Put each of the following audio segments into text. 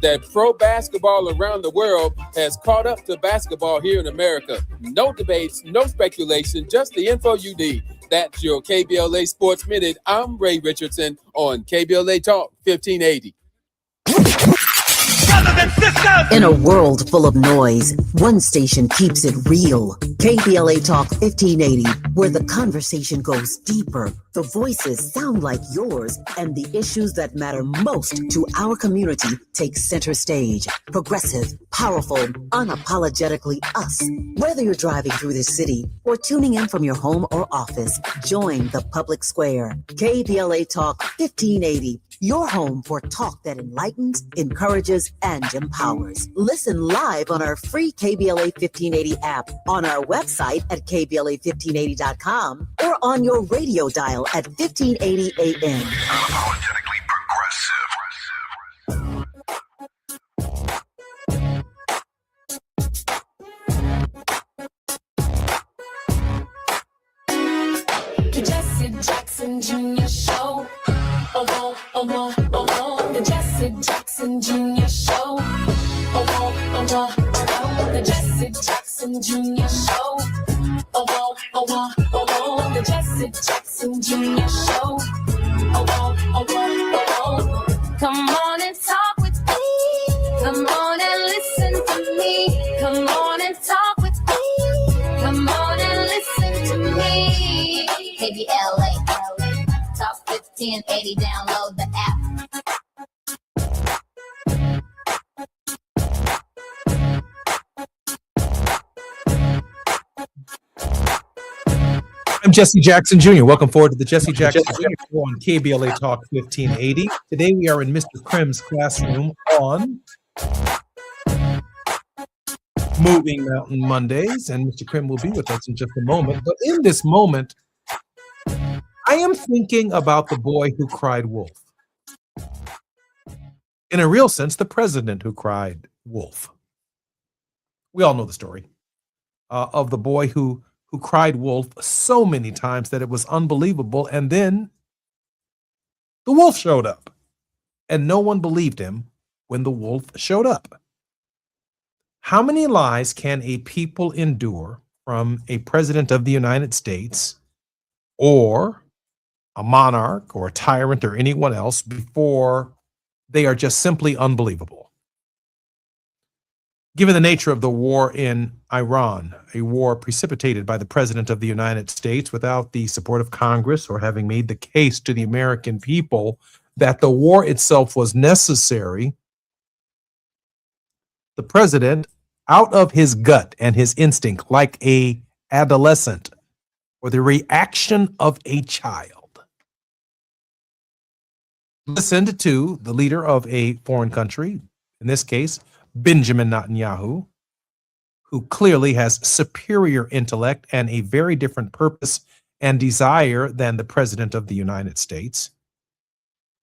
That pro basketball around the world has caught up to basketball here in America. No debates, no speculation, just the info you need. That's your KBLA Sports Minute. I'm Ray Richardson on KBLA Talk 1580. In a world full of noise, one station keeps it real. KBLA Talk 1580, where the conversation goes deeper, the voices sound like yours, and the issues that matter most to our community take center stage. Progressive, powerful, unapologetically us. Whether you're driving through the city or tuning in from your home or office, join the public square. KBLA Talk 1580. Your home for talk that enlightens, encourages, and empowers. Listen live on our free KBLA 1580 app, on our website at KBLA1580.com, or on your radio dial at 1580 AM. Unapologetically The Jesse Jackson Jr. Show. The Jesse Jackson Jr. Show. The Jesse Jackson Jr. Show. The Jesse Jackson Jr. Show. Come on and talk with me. Come on and listen to me. Come on and talk with me. Come on and listen to me. KBLA Talk 1580. Download the app. I'm Jesse Jackson Jr. Welcome forward to the Jesse Jackson Jr. Show on KBLA Talk 1580. Today we are in Mr. Krim's classroom on Moving Mountain Mondays, and Mr. Krim will be with us in just a moment. But in this moment, I am thinking about the boy who cried wolf. In a real sense, the president who cried wolf. We all know the story of the boy who cried wolf so many times that it was unbelievable. And then the wolf showed up, and no one believed him when the wolf showed up. How many lies can a people endure from a president of the United States or a monarch or a tyrant or anyone else before they are just simply unbelievable? Given the nature of the war in Iran, a war precipitated by the President of the United States without the support of Congress or having made the case to the American people that the war itself was necessary, the President, out of his gut and his instinct, like a adolescent or the reaction of a child, listened to the leader of a foreign country, in this case, Benjamin Netanyahu, who clearly has superior intellect and a very different purpose and desire than the President of the United States,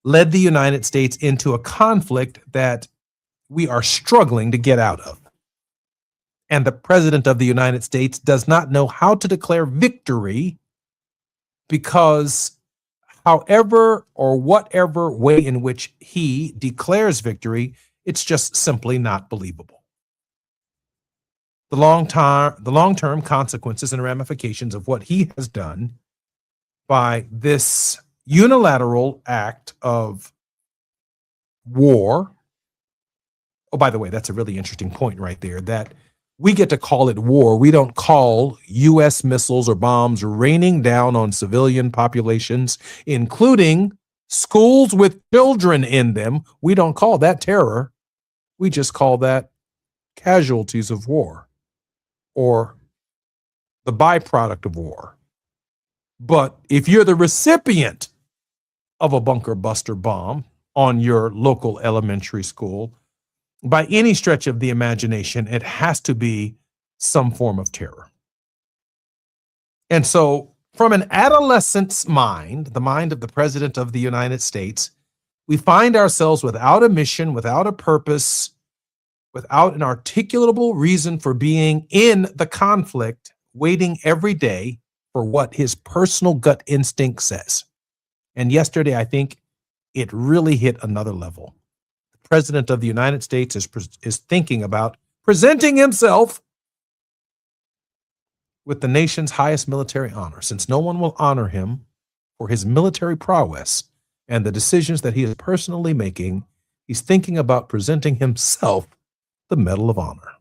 led the United States into a conflict that we are struggling to get out of. And the President of the United States does not know how to declare victory because however or whatever way in which he declares victory, it's just simply not believable. The long-term consequences and ramifications of what he has done by this unilateral act of war. Oh, by the way, that's a really interesting point right there, that we get to call it war. We don't call U.S. missiles or bombs raining down on civilian populations, including schools with children in them. We don't call that terror. We just call that casualties of war or the byproduct of war. But if you're the recipient of a bunker buster bomb on your local elementary school, by any stretch of the imagination, it has to be some form of terror. And so from an adolescent's mind, the mind of the President of the United States, we find ourselves without a mission, without a purpose, without an articulable reason for being in the conflict, waiting every day for what his personal gut instinct says. And yesterday, I think it really hit another level. The President of the United States is thinking about presenting himself with the nation's highest military honor. Since no one will honor him for his military prowess and the decisions that he is personally making, he's thinking about presenting himself the Medal of Honor.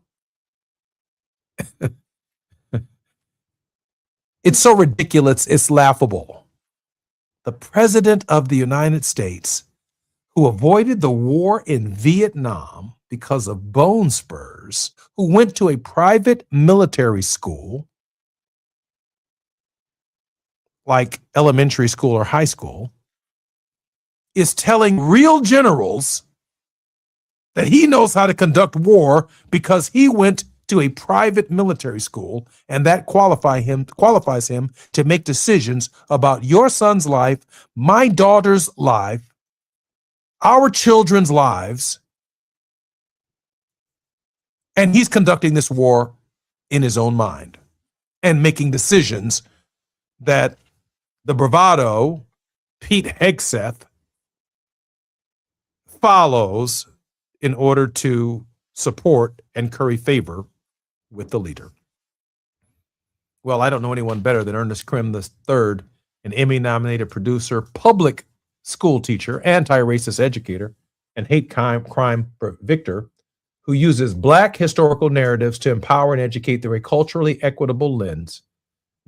It's so ridiculous, it's laughable. The President of the United States, who avoided the war in Vietnam because of bone spurs, who went to a private military school, like elementary school or high school, is telling real generals that he knows how to conduct war because he went to a private military school, and that qualifies him to make decisions about your son's life, my daughter's life, our children's lives. And he's conducting this war in his own mind and making decisions that the bravado Pete Hegseth follows in order to support and curry favor with the leader. Well, I don't know anyone better than Ernest Krim III, an Emmy-nominated producer, public school teacher, anti-racist educator, and hate crime victor, who uses Black historical narratives to empower and educate through a culturally equitable lens.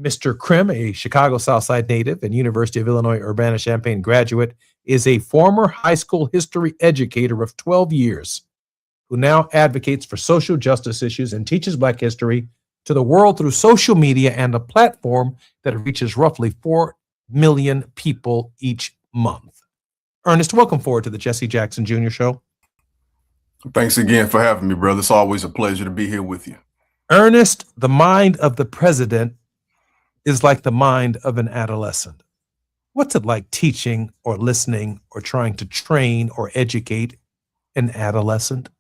Mr. Krim, a Chicago Southside native and University of Illinois Urbana-Champaign graduate, is a former high school history educator of 12 years who now advocates for social justice issues and teaches Black history to the world through social media and a platform that reaches roughly 4 million people each month. Ernest, welcome forward to the Jesse Jackson Jr. Show. Thanks again for having me, brother. It's always a pleasure to be here with you. Ernest, the mind of the president is like the mind of an adolescent. What's it like teaching or listening or trying to train or educate an adolescent?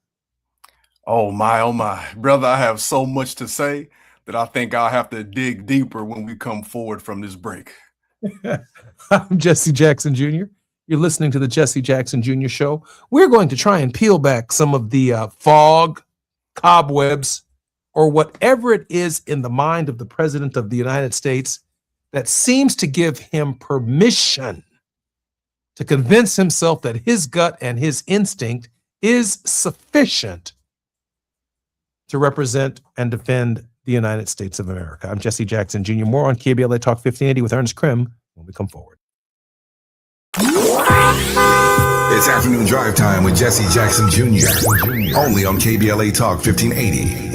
Oh my, brother, I have so much to say that I think I'll have to dig deeper when we come forward from this break. I'm Jesse Jackson Jr. You're listening to the Jesse Jackson Jr. Show. We're going to try and peel back some of the fog, cobwebs, or whatever it is in the mind of the President of the United States that seems to give him permission to convince himself that his gut and his instinct is sufficient to represent and defend the United States of America. I'm Jesse Jackson Jr. More on KBLA Talk 1580 with Ernest Krim when we come forward. It's afternoon drive time with Jesse Jackson Jr. Only on KBLA Talk 1580.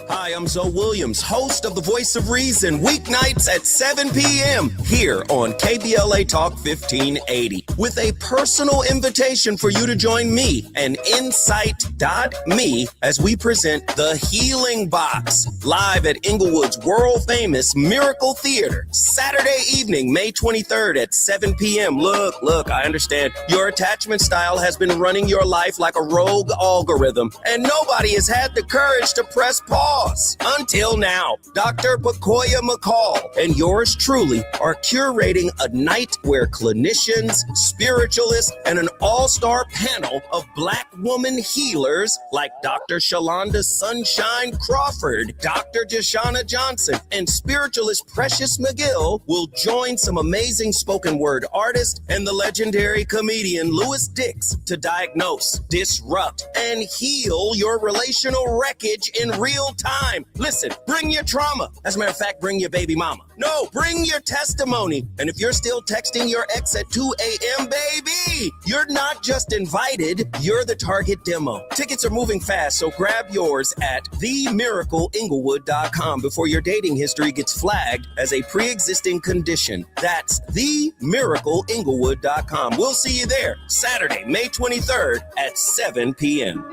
Hi, I'm I'm Zoe Williams, host of The Voice of Reason, weeknights at 7 p.m. here on KBLA Talk 1580, with a personal invitation for you to join me and Insight.me as we present The Healing Box, live at Inglewood's world-famous Miracle Theater, Saturday evening, May 23rd at 7 p.m. Look, I understand your attachment style has been running your life like a rogue algorithm, and nobody has had the courage to press pause. Until now, Dr. Pakoya McCall and yours truly are curating a night where clinicians, spiritualists, and an all-star panel of Black woman healers like Dr. Shalonda Sunshine Crawford, Dr. Deshauna Johnson, and spiritualist Precious McGill will join some amazing spoken word artists and the legendary comedian Louis Dix to diagnose, disrupt, and heal your relational wreckage in real time. Listen, bring your trauma. As a matter of fact, bring your baby mama. No, bring your testimony. And if you're still texting your ex at 2 a.m., baby, you're not just invited, you're the target demo. Tickets are moving fast, so grab yours at themiracleinglewood.com before your dating history gets flagged as a pre-existing condition. That's themiracleinglewood.com. We'll see you there Saturday, May 23rd at 7 p.m.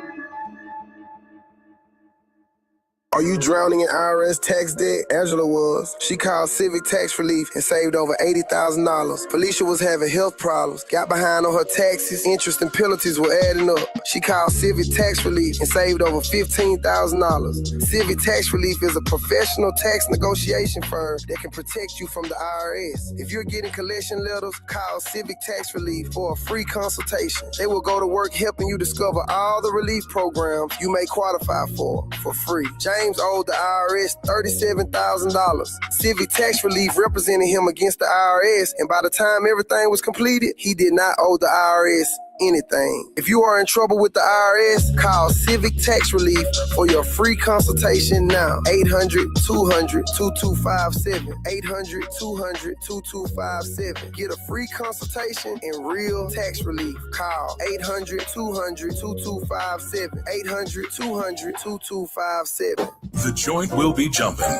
Are you drowning in IRS tax debt? Angela was. She called Civic Tax Relief and saved over $80,000. Felicia was having health problems, got behind on her taxes, interest and penalties were adding up. She called Civic Tax Relief and saved over $15,000. Civic Tax Relief is a professional tax negotiation firm that can protect you from the IRS. If you're getting collection letters, call Civic Tax Relief for a free consultation. They will go to work helping you discover all the relief programs you may qualify for free. James owed the IRS $37,000. Civic Tax Relief represented him against the IRS, and by the time everything was completed, he did not owe the IRS anything. If you are in trouble with the IRS, call Civic Tax Relief for your free consultation now. 800-200-2257. 800-200-2257. Get a free consultation and real tax relief. Call 800-200-2257. 800-200-2257. The joint will be jumping.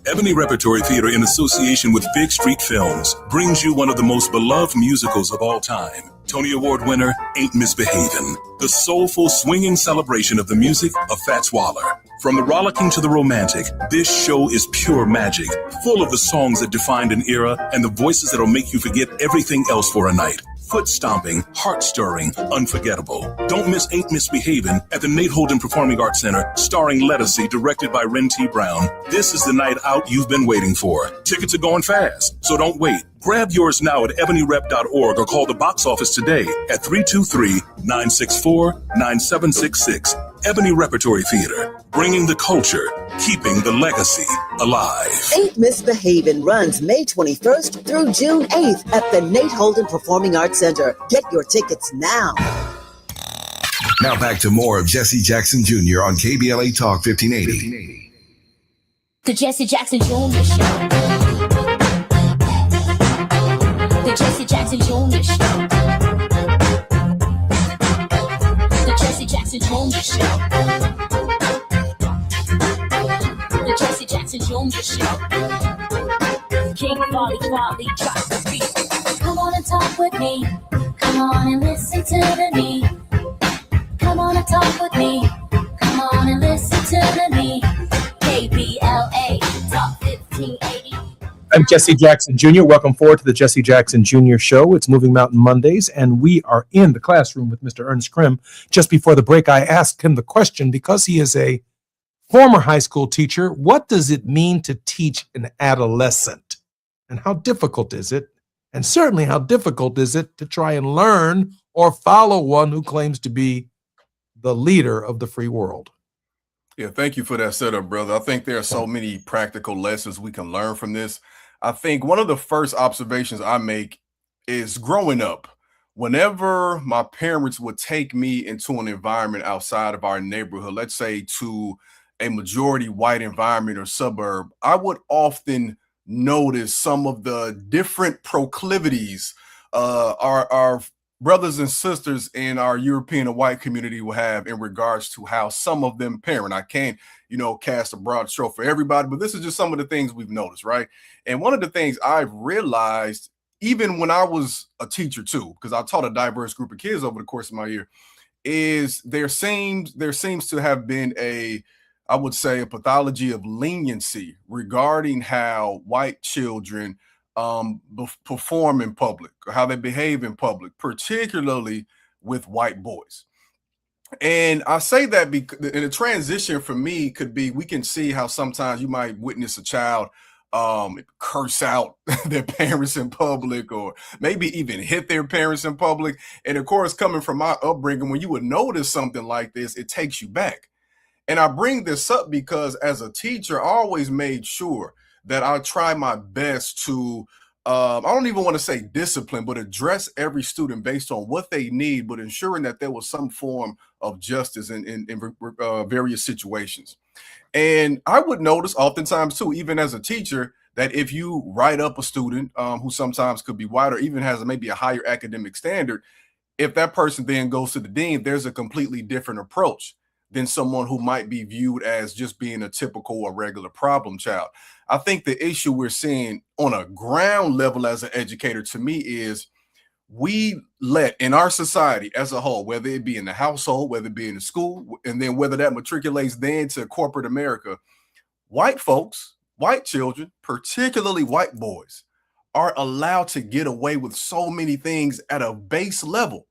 Ebony Repertory Theater, in association with Big Street Films, brings you one of the most beloved musicals of all time. Tony Award winner, Ain't Misbehavin', the soulful, swinging celebration of the music of Fats Waller. From the rollicking to the romantic, this show is pure magic, full of the songs that defined an era and the voices that'll make you forget everything else for a night. Foot-stomping, heart-stirring, unforgettable. Don't miss Ain't Misbehavin' at the Nate Holden Performing Arts Center, starring Lettucey, directed by Ren T. Brown. This is the night out you've been waiting for. Tickets are going fast, so don't wait. Grab yours now at ebonyrep.org or call the box office today at 323-964-9766. Ebony Repertory Theater, bringing the culture, keeping the legacy alive. Ain't Misbehavin' runs May 21st through June 8th at the Nate Holden Performing Arts Center. Get your tickets now. Now back to more of Jesse Jackson Jr. on KBLA Talk 1580. The Jesse Jackson Jr. Show. The Jesse Jackson Jr. Show. The Jesse Jackson Jr. Show. The Jesse Jackson Jr. Show. King Volley, drop the beat. Come on and talk with me. Come on and listen to the me. Come on and talk with me. Come on and listen to the me. KBLA Talk 1580. I'm Jesse Jackson Jr. Welcome forward to the Jesse Jackson Jr. Show. It's Moving Mountain Mondays, and we are in the classroom with Mr. Ernest Krim. Just before the break, I asked him the question, because he is a former high school teacher, what does it mean to teach an adolescent? And how difficult is it? And certainly, how difficult is it to try and learn or follow one who claims to be the leader of the free world? Yeah, thank you for that setup, brother. I think there are so many practical lessons we can learn from this. I think one of the first observations I make is growing up. Whenever my parents would take me into an environment outside of our neighborhood, let's say to a majority white environment or suburb, I would often notice some of the different proclivities our brothers and sisters in our European and white community will have in regards to how some of them parent. I can't, cast a broad stroke for everybody, but this is just some of the things we've noticed, right? And one of the things I've realized, even when I was a teacher too, because I taught a diverse group of kids over the course of my year, is there seems to have been a pathology of leniency regarding how white children perform in public, or how they behave in public, particularly with white boys. And I say that because in a transition for me could be, we can see how sometimes you might witness a child curse out their parents in public, or maybe even hit their parents in public. And of course, coming from my upbringing, when you would notice something like this, it takes you back. And I bring this up because as a teacher, I always made sure that I try my best to, I don't even want to say discipline, but address every student based on what they need, but ensuring that there was some form of justice in various situations. And I would notice oftentimes too, even as a teacher, that if you write up a student who sometimes could be white or even has maybe a higher academic standard, if that person then goes to the dean, there's a completely different approach than someone who might be viewed as just being a typical or regular problem child. I think the issue we're seeing on a ground level as an educator, to me, is we let, in our society as a whole, whether it be in the household, whether it be in the school, and then whether that matriculates then to corporate America, white folks, white children, particularly white boys, are allowed to get away with so many things at a base level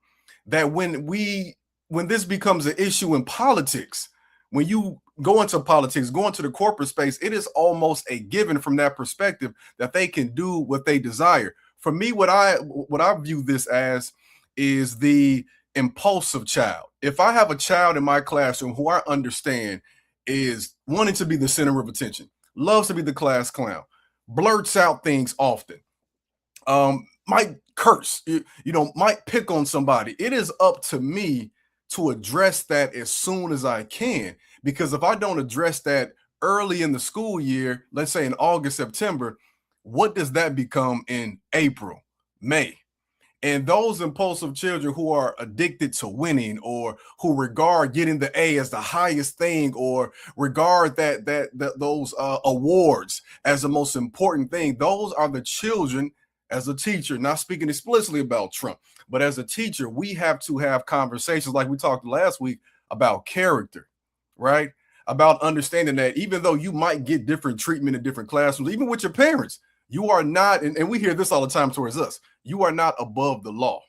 that when this becomes an issue in politics, when you go into politics, go into the corporate space, it is almost a given from that perspective that they can do what they desire. For me, what I view this as is the impulsive child. If I have a child in my classroom who I understand is wanting to be the center of attention, loves to be the class clown, blurts out things often, might curse, might pick on somebody, it is up to me to address that as soon as I can. Because if I don't address that early in the school year, let's say in August, September, what does that become in April, May? And those impulsive children who are addicted to winning, or who regard getting the A as the highest thing, or regard those awards as the most important thing, those are the children. As a teacher, not speaking explicitly about Trump, but as a teacher, we have to have conversations like we talked last week about character, right? About understanding that even though you might get different treatment in different classrooms, even with your parents, you are not, and we hear this all the time towards us, you are not above the law.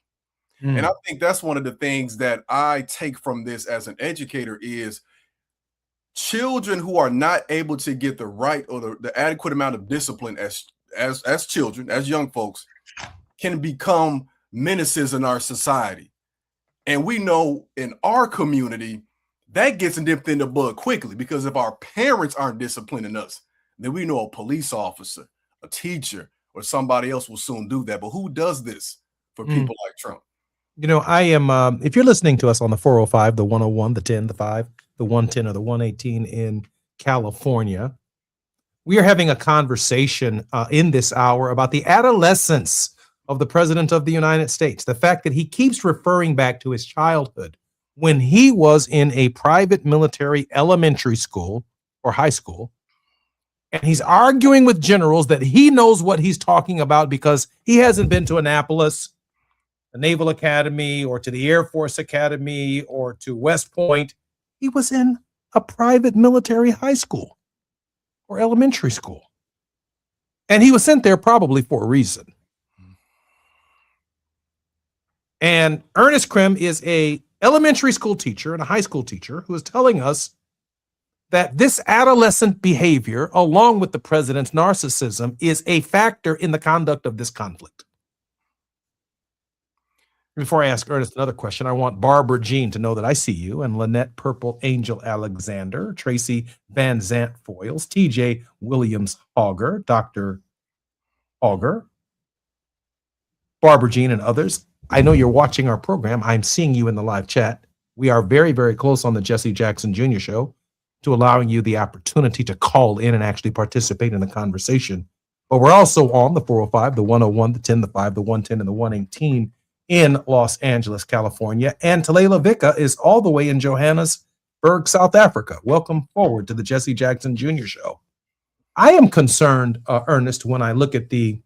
And I think that's one of the things that I take from this as an educator is children who are not able to get the right or the adequate amount of discipline as children, as young folks, can become menaces in our society. And we know in our community, that gets nipped in the bud quickly, because if our parents aren't disciplining us, then we know a police officer, a teacher, or somebody else will soon do that. But who does this for people like Trump? I am, if you're listening to us on the 405, the 101, the 10, the 5, the 110, or the 118 in California, we are having a conversation in this hour about the adolescence of the President of the United States. The fact that he keeps referring back to his childhood when he was in a private military elementary school or high school, and he's arguing with generals that he knows what he's talking about because he hasn't been to Annapolis, the Naval Academy, or to the Air Force Academy, or to West Point. He was in a private military high school or elementary school. And he was sent there probably for a reason. And Ernest Krim is a elementary school teacher and a high school teacher who is telling us that this adolescent behavior, along with the president's narcissism, is a factor in the conduct of this conflict. Before I ask Ernest another question, I want Barbara Jean to know that I see you, and Lynette Purple Angel Alexander, Tracy Van Zant Foyles, TJ Williams Auger, Dr. Auger, Barbara Jean, and others. I know you're watching our program. I'm seeing you in the live chat. We are very, very close on the Jesse Jackson Jr. Show to allowing you the opportunity to call in and actually participate in the conversation. But we're also on the 405, the 101, the 10, the 5, the 110, and the 118 in Los Angeles, California. And Talela Vika is all the way in Johannesburg, South Africa. Welcome forward to the Jesse Jackson Jr. Show. I am concerned, Ernest, when I look at the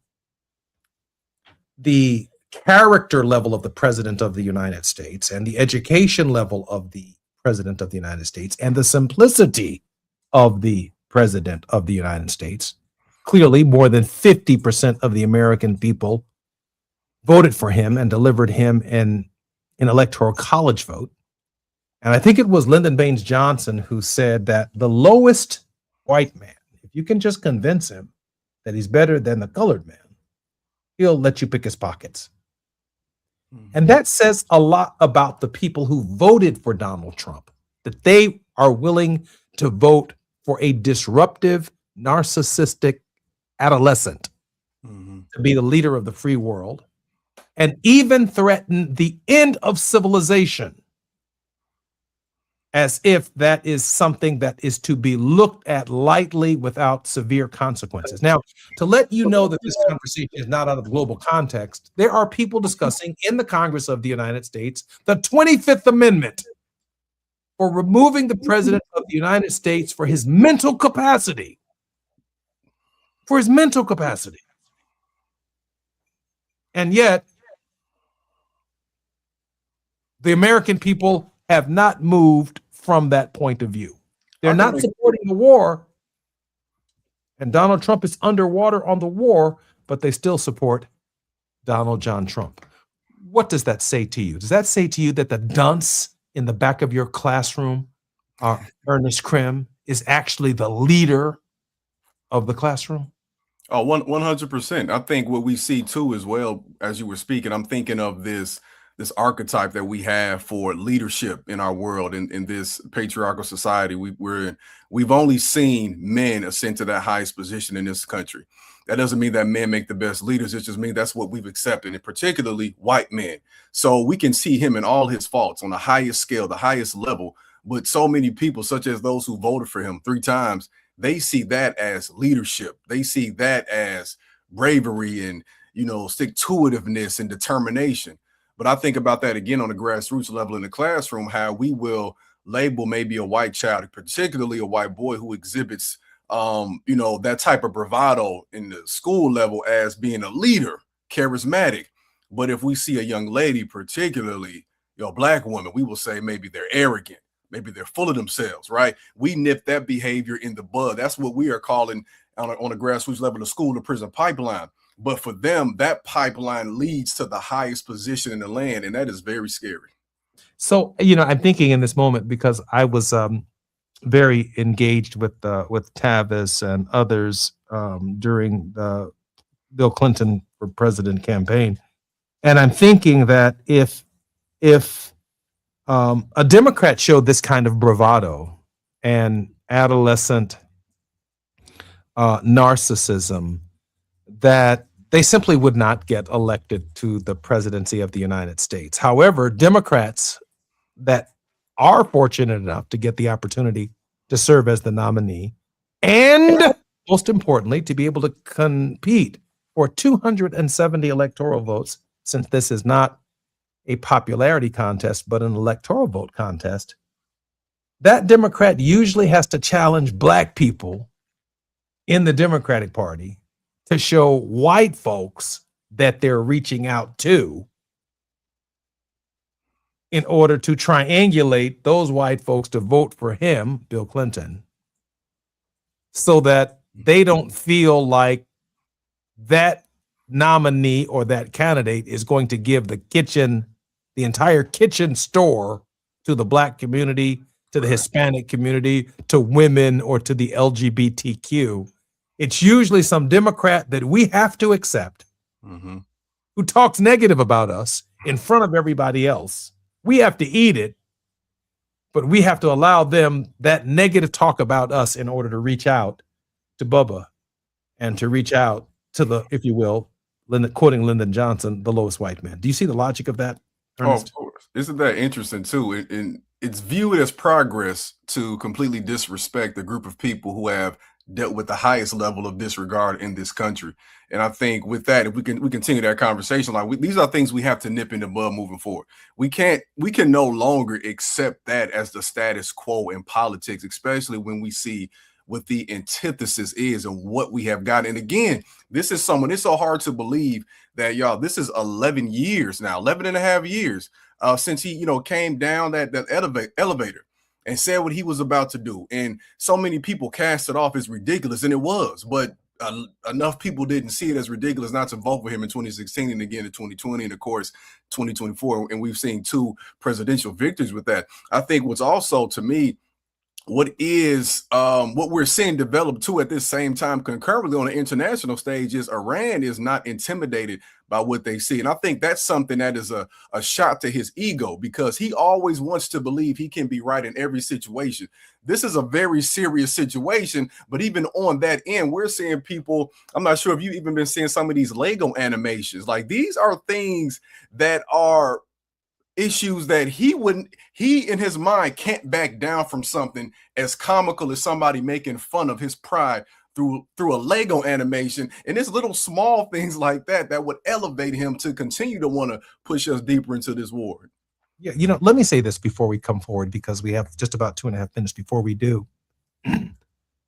character level of the President of the United States and the education level of the President of the United States and the simplicity of the President of the United States. Clearly, more than 50% of the American people voted for him and delivered him an electoral college vote. And I think it was Lyndon Baines Johnson who said that the lowest white man, if you can just convince him that he's better than the colored man, he'll let you pick his pockets. And that says a lot about the people who voted for Donald Trump, that they are willing to vote for a disruptive, narcissistic adolescent to be the leader of the free world and even threaten the end of civilization as if that is something that is to be looked at lightly without severe consequences. Now, to let you know that this conversation is not out of global context, there are people discussing in the Congress of the United States the 25th Amendment for removing the President of the United States for his mental capacity. For his mental capacity. And yet, the American people have not moved from that point of view. They're not supporting the war, and Donald Trump is underwater on the war, but they still support Donald John Trump. What does that say to you? Does that say to you that the dunce in the back of your classroom, Ernest Krim, is actually the leader of the classroom? Oh, 100%. I think what we see too, as well, as you were speaking, I'm thinking of this archetype that we have for leadership in our world, in this patriarchal society we're in. We've only seen men ascend to that highest position in this country. That doesn't mean that men make the best leaders. It just means that's what we've accepted, and particularly white men. So we can see him in all his faults on the highest scale, the highest level. But so many people, such as those who voted for him 3 times, they see that as leadership. They see that as bravery and, stick-to-itiveness and determination. But I think about that again on the grassroots level in the classroom, how we will label maybe a white child, particularly a white boy who exhibits, that type of bravado in the school level as being a leader, charismatic. But if we see a young lady, particularly, black woman, we will say maybe they're arrogant, maybe they're full of themselves, right? We nip that behavior in the bud. That's what we are calling on a grassroots level, the school to prison pipeline. But for them, that pipeline leads to the highest position in the land, and that is very scary. So, I'm thinking in this moment, because I was very engaged with Tavis and others during the Bill Clinton for president campaign, and I'm thinking that if a Democrat showed this kind of bravado and adolescent narcissism, that they simply would not get elected to the presidency of the United States. However, Democrats that are fortunate enough to get the opportunity to serve as the nominee, and most importantly, to be able to compete for 270 electoral votes, since this is not a popularity contest, but an electoral vote contest, that Democrat usually has to challenge black people in the Democratic Party to show white folks that they're reaching out to in order to triangulate those white folks to vote for him, Bill Clinton, so that they don't feel like that nominee or that candidate is going to give the entire kitchen store to the black community, to the Hispanic community, to women, or to the LGBTQ. It's usually some Democrat that we have to accept who talks negative about us in front of everybody else. We have to eat it, but we have to allow them that negative talk about us in order to reach out to Bubba and to reach out to the, if you will, quoting Lyndon Johnson, the lowest white man. Do you see the logic of that, Ernest? Oh, of course. Isn't that interesting too? And it's viewed as progress to completely disrespect a group of people who have dealt with the highest level of disregard in this country. And I think with that, if we continue that conversation, these are things we have to nip in the bud moving forward. We can no longer accept that as the status quo in politics, especially when we see what the antithesis is and what we have got. And again, this is someone, it's so hard to believe that, y'all, this is 11 years now, 11 and a half years since he, came down that elevator and said what he was about to do. And so many people cast it off as ridiculous, and it was, but enough people didn't see it as ridiculous not to vote for him in 2016 and again in 2020 and of course 2024. And we've seen 2 presidential victories with that. I think what's also, to me, what we're seeing develop too at this same time concurrently on the international stage is Iran is not intimidated by what they see. And I think that's something that is a shot to his ego, because he always wants to believe he can be right in every situation. This is a very serious situation, but even on that end, we're seeing people, I'm not sure if you've even been seeing some of these Lego animations. Like, these are things that are issues that he in his mind can't back down from something as comical as somebody making fun of his pride through a Lego animation. And it's little small things like that would elevate him to continue to want to push us deeper into this war. Yeah, let me say this before we come forward, because we have just about 2.5 minutes before we do.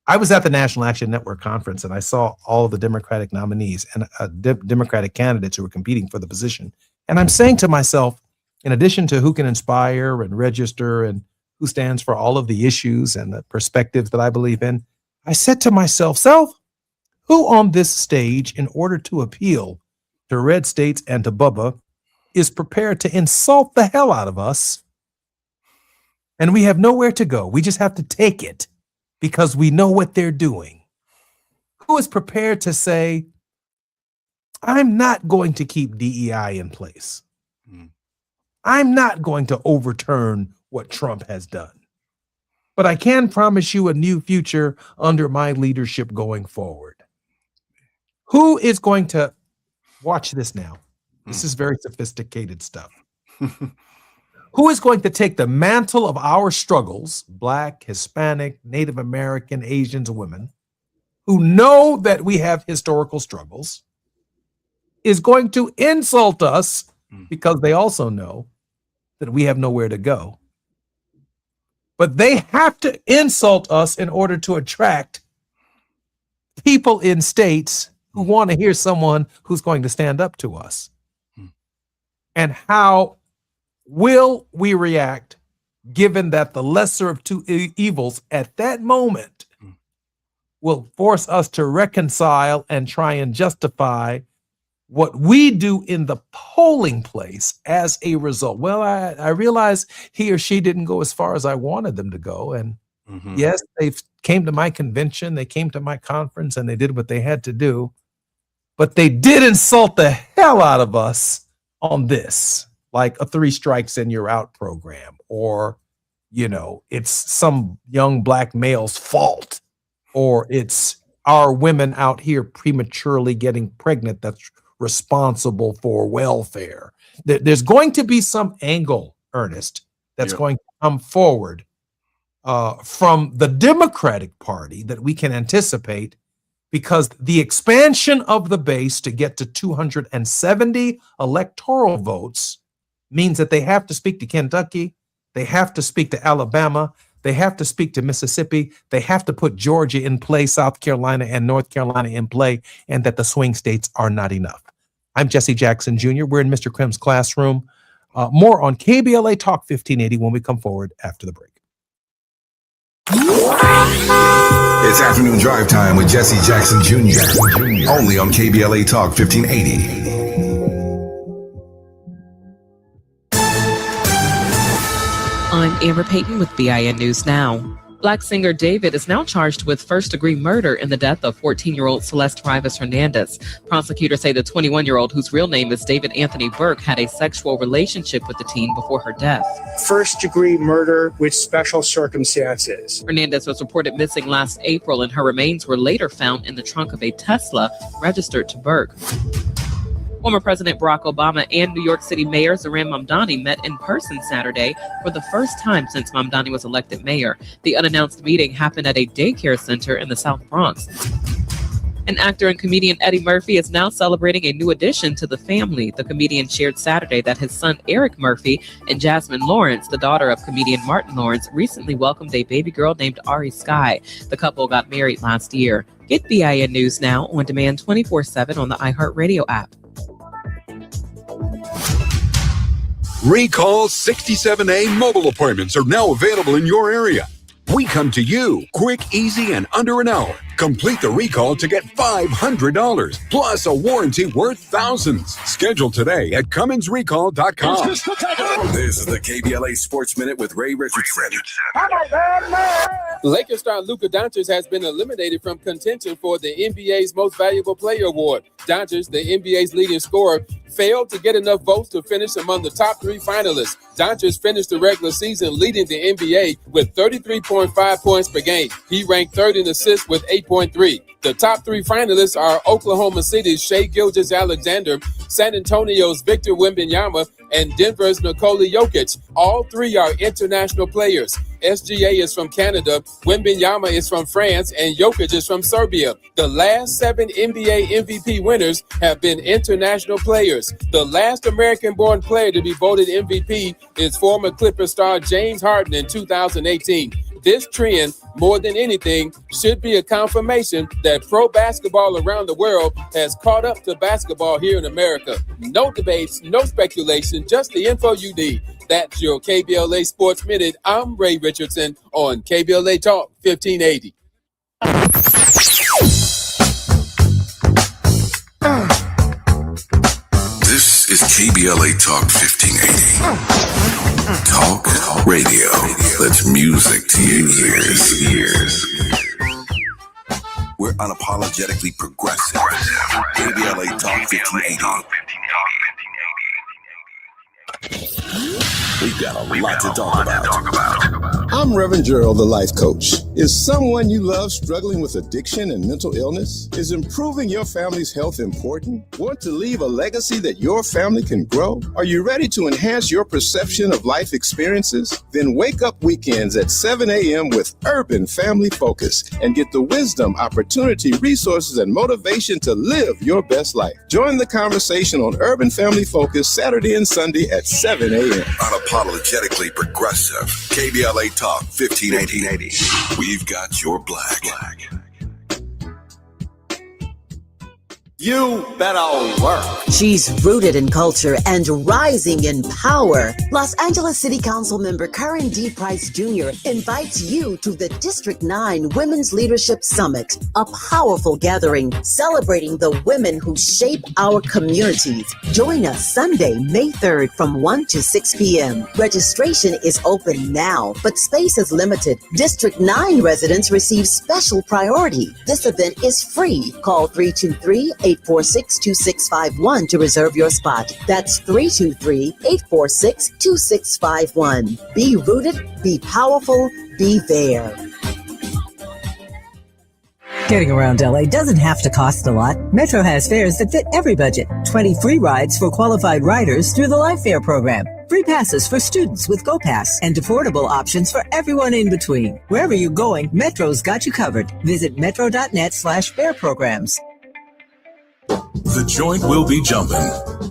I was at the National Action Network conference, and I saw all of the Democratic nominees and Democratic candidates who were competing for the position. And I'm saying to myself, in addition to who can inspire and register and who stands for all of the issues and the perspectives that I believe in, I said to myself, who on this stage, in order to appeal to red states and to Bubba, is prepared to insult the hell out of us, and we have nowhere to go? We just have to take it because we know what they're doing. Who is prepared to say, I'm not going to keep DEI in place? I'm not going to overturn what Trump has done, but I can promise you a new future under my leadership going forward. Who is going to watch this now? This is very sophisticated stuff. Who is going to take the mantle of our struggles, Black, Hispanic, Native American, Asians, women, who know that we have historical struggles, is going to insult us because they also know that we have nowhere to go. But they have to insult us in order to attract people in states who want to hear someone who's going to stand up to us. And how will we react, given that the lesser of two evils at that moment will force us to reconcile and try and justify what we do in the polling place as a result? Well, I realize he or she didn't go as far as I wanted them to go. And yes, they came to my convention, they came to my conference, and they did what they had to do. But they did insult the hell out of us on this, like a 3 strikes and you're out program, or, it's some young Black male's fault, or it's our women out here prematurely getting pregnant that's responsible for welfare. There's going to be some angle, Ernest, that's going to come forward from the Democratic Party that we can anticipate, because the expansion of the base to get to 270 electoral votes means that they have to speak to Kentucky, they have to speak to Alabama, they have to speak to Mississippi, they have to put Georgia in play, South Carolina and North Carolina in play, and that the swing states are not enough. I'm Jesse Jackson Jr. We're in Mr. Krim's classroom. More on KBLA Talk 1580 when we come forward after the break. It's afternoon drive time with Jesse Jackson Jr. Only on KBLA Talk 1580. I'm Amber Payton with BIN News Now. Black singer David is now charged with first-degree murder in the death of 14-year-old Celeste Rivas Hernandez. Prosecutors say the 21-year-old, whose real name is David Anthony Burke, had a sexual relationship with the teen before her death. First-degree murder with special circumstances. Hernandez was reported missing last April, and her remains were later found in the trunk of a Tesla registered to Burke. Former President Barack Obama and New York City Mayor Zohran Mamdani met in person Saturday for the first time since Mamdani was elected mayor. The unannounced meeting happened at a daycare center in the South Bronx. And actor and comedian Eddie Murphy is now celebrating a new addition to the family. The comedian shared Saturday that his son Eric Murphy and Jasmine Lawrence, the daughter of comedian Martin Lawrence, recently welcomed a baby girl named Ari Sky. The couple got married last year. Get BIN News now on demand 24/7 on the iHeartRadio app. Recall 67A mobile appointments are now available in your area. We come to you quick, easy, and under an hour. Complete the recall to get $500 plus a warranty worth thousands. Schedule today at CumminsRecall.com. This is the KBLA Sports Minute with Ray Richardson. Lakers star Luka Doncic has been eliminated from contention for the NBA's Most Valuable Player award. Doncic, the NBA's leading scorer, failed to get enough votes to finish among the top three finalists. Doncic finished the regular season leading the NBA with 33.5 points per game. He ranked third in assists with 8.3. The top three finalists are Oklahoma City's Shai Gilgeous-Alexander, San Antonio's Victor Wembanyama, and Denver's Nikola Jokic. All three are international players. SGA is from Canada, Wembanyama is from France, and Jokic is from Serbia. The last 7 NBA MVP winners have been international players. The last American-born player to be voted MVP is former Clippers star James Harden in 2018. This trend, more than anything, should be a confirmation that pro basketball around the world has caught up to basketball here in America. No debates, no speculation, just the info you need. That's your KBLA Sports Minute. I'm Ray Richardson on KBLA Talk 1580. This is KBLA Talk 1580. Talk radio. That's music to your ears. We're unapologetically progressive. KBLA Talk 1580. We've got a lot to talk about. I'm Reverend Gerald, the life coach. Is someone you love struggling with addiction and mental illness? Is improving your family's health important? Want to leave a legacy that your family can grow? Are you ready to enhance your perception of life experiences? Then wake up weekends at 7 a.m. with Urban Family Focus and get the wisdom, opportunity, resources, and motivation to live your best life. Join the conversation on Urban Family Focus Saturday and Sunday at 7 a.m. Unapologetically progressive. KBLA Talk 1580. We've got your black. You better work. She's rooted in culture and rising in power. Los Angeles City Council member Karen D. Price Jr. invites you to the District 9 Women's Leadership Summit, a powerful gathering celebrating the women who shape our communities. Join us Sunday, May 3rd from 1 to 6 p.m. Registration is open now, but space is limited. District 9 residents receive special priority. This event is free. Call 323-846-2651 to reserve your spot. That's 323-846-2651. Be rooted, be powerful, be there. Getting around LA doesn't have to cost a lot. Metro has fares that fit every budget. 20 free rides for qualified riders through the Life Fare program. Free passes for students with GoPass and affordable options for everyone in between. Wherever you're going, Metro's got you covered. Visit metro.net/fare programs. The Joint will be jumping.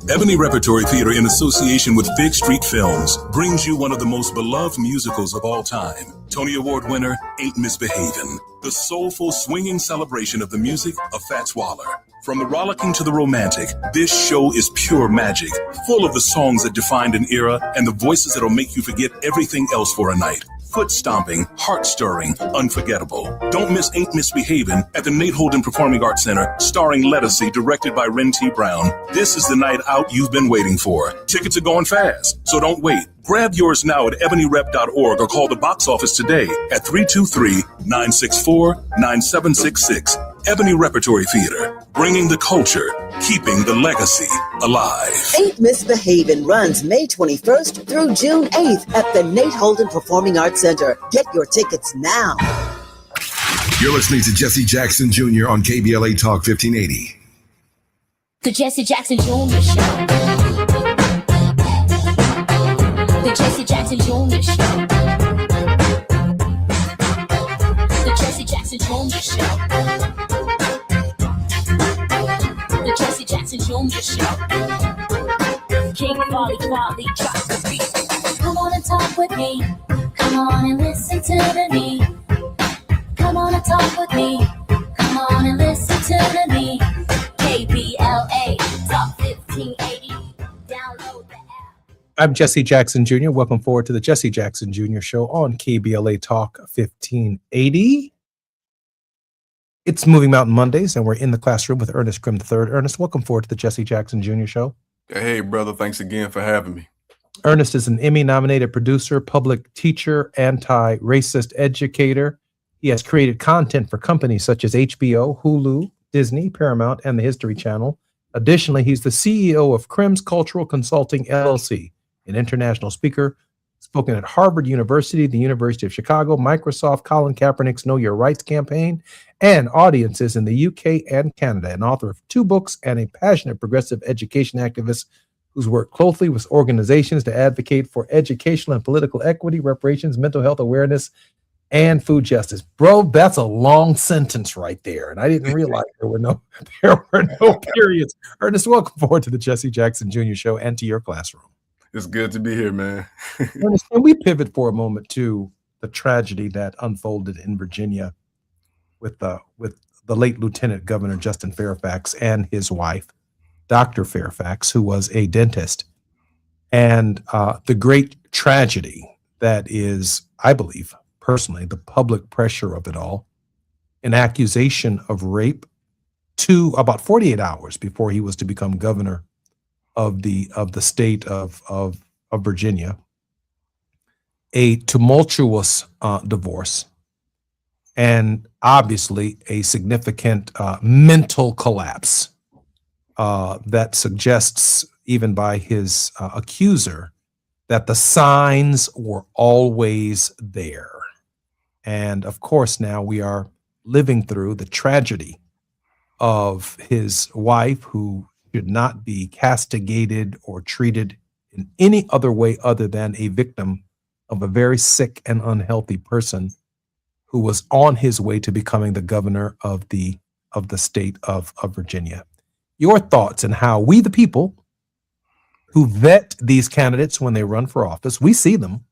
Ebony Repertory Theater, in association with Fig Street Films, brings you one of the most beloved musicals of all time. Tony Award winner, Ain't Misbehavin'. The soulful, swinging celebration of the music of Fats Waller. From the rollicking to the romantic, this show is pure magic, full of the songs that defined an era and the voices that'll make you forget everything else for a night. Foot stomping, heart stirring, unforgettable. Don't miss Ain't Misbehavin' at the Nate Holden Performing Arts Center, starring Lettucey, directed by Ren T. Brown. This is the night out you've been waiting for. Tickets are going fast, so don't wait. Grab yours now at ebonyrep.org or call the box office today at 323-964-9766. Ebony Repertory Theater, bringing the culture, keeping the legacy alive. Ain't Misbehavin' runs May 21st through June 8th at the Nate Holden Performing Arts Center. Get your tickets now. You're listening to Jesse Jackson Jr. on KBLA Talk 1580. The Jesse Jackson Jr. Show. The Jesse Jackson Jr. Show. The Jesse Jackson Jr. Show. The Jesse Jackson Jr. Show. King Quality drops the beat. Come on and talk with me. Come on and listen to me. Come on and talk with me. Come on and listen to me. KBLA Talk 1580. Download the app. I'm Jesse Jackson Jr. Welcome forward to the Jesse Jackson Jr. Show on KBLA Talk 1580. It's Moving Mountain Mondays, and we're in the classroom with Ernest Grimm III. Ernest, welcome forward to the Jesse Jackson Jr. Show. Hey, brother. Thanks again for having me. Ernest is an Emmy-nominated producer, public teacher, anti-racist educator. He has created content for companies such as HBO, Hulu, Disney, Paramount, and the History Channel. Additionally, he's the CEO of Crims Cultural Consulting, LLC, an international speaker, spoken at Harvard University, the University of Chicago, Microsoft, Colin Kaepernick's Know Your Rights campaign, and audiences in the UK and Canada, an author of 2 books and a passionate progressive education activist who's worked closely with organizations to advocate for educational and political equity, reparations, mental health awareness, and food justice. Bro, that's a long sentence right there. And I didn't realize there were no periods. Ernest, welcome forward to the Jesse Jackson Jr. Show and to your classroom. It's good to be here, man. Ernest, can we pivot for a moment to the tragedy that unfolded in Virginia with the late Lieutenant Governor Justin Fairfax and his wife, Dr. Fairfax, who was a dentist, and the great tragedy that is, I believe, personally, the public pressure of it all, an accusation of rape to about 48 hours before he was to become governor of the state of Virginia, a tumultuous divorce, and obviously a significant mental collapse that suggests, even by his accuser, that the signs were always there. And of course, now we are living through the tragedy of his wife, who should not be castigated or treated in any other way other than a victim of a very sick and unhealthy person who was on his way to becoming the governor of the state of Virginia. Your thoughts on how we, the people who vet these candidates when they run for office, we see them,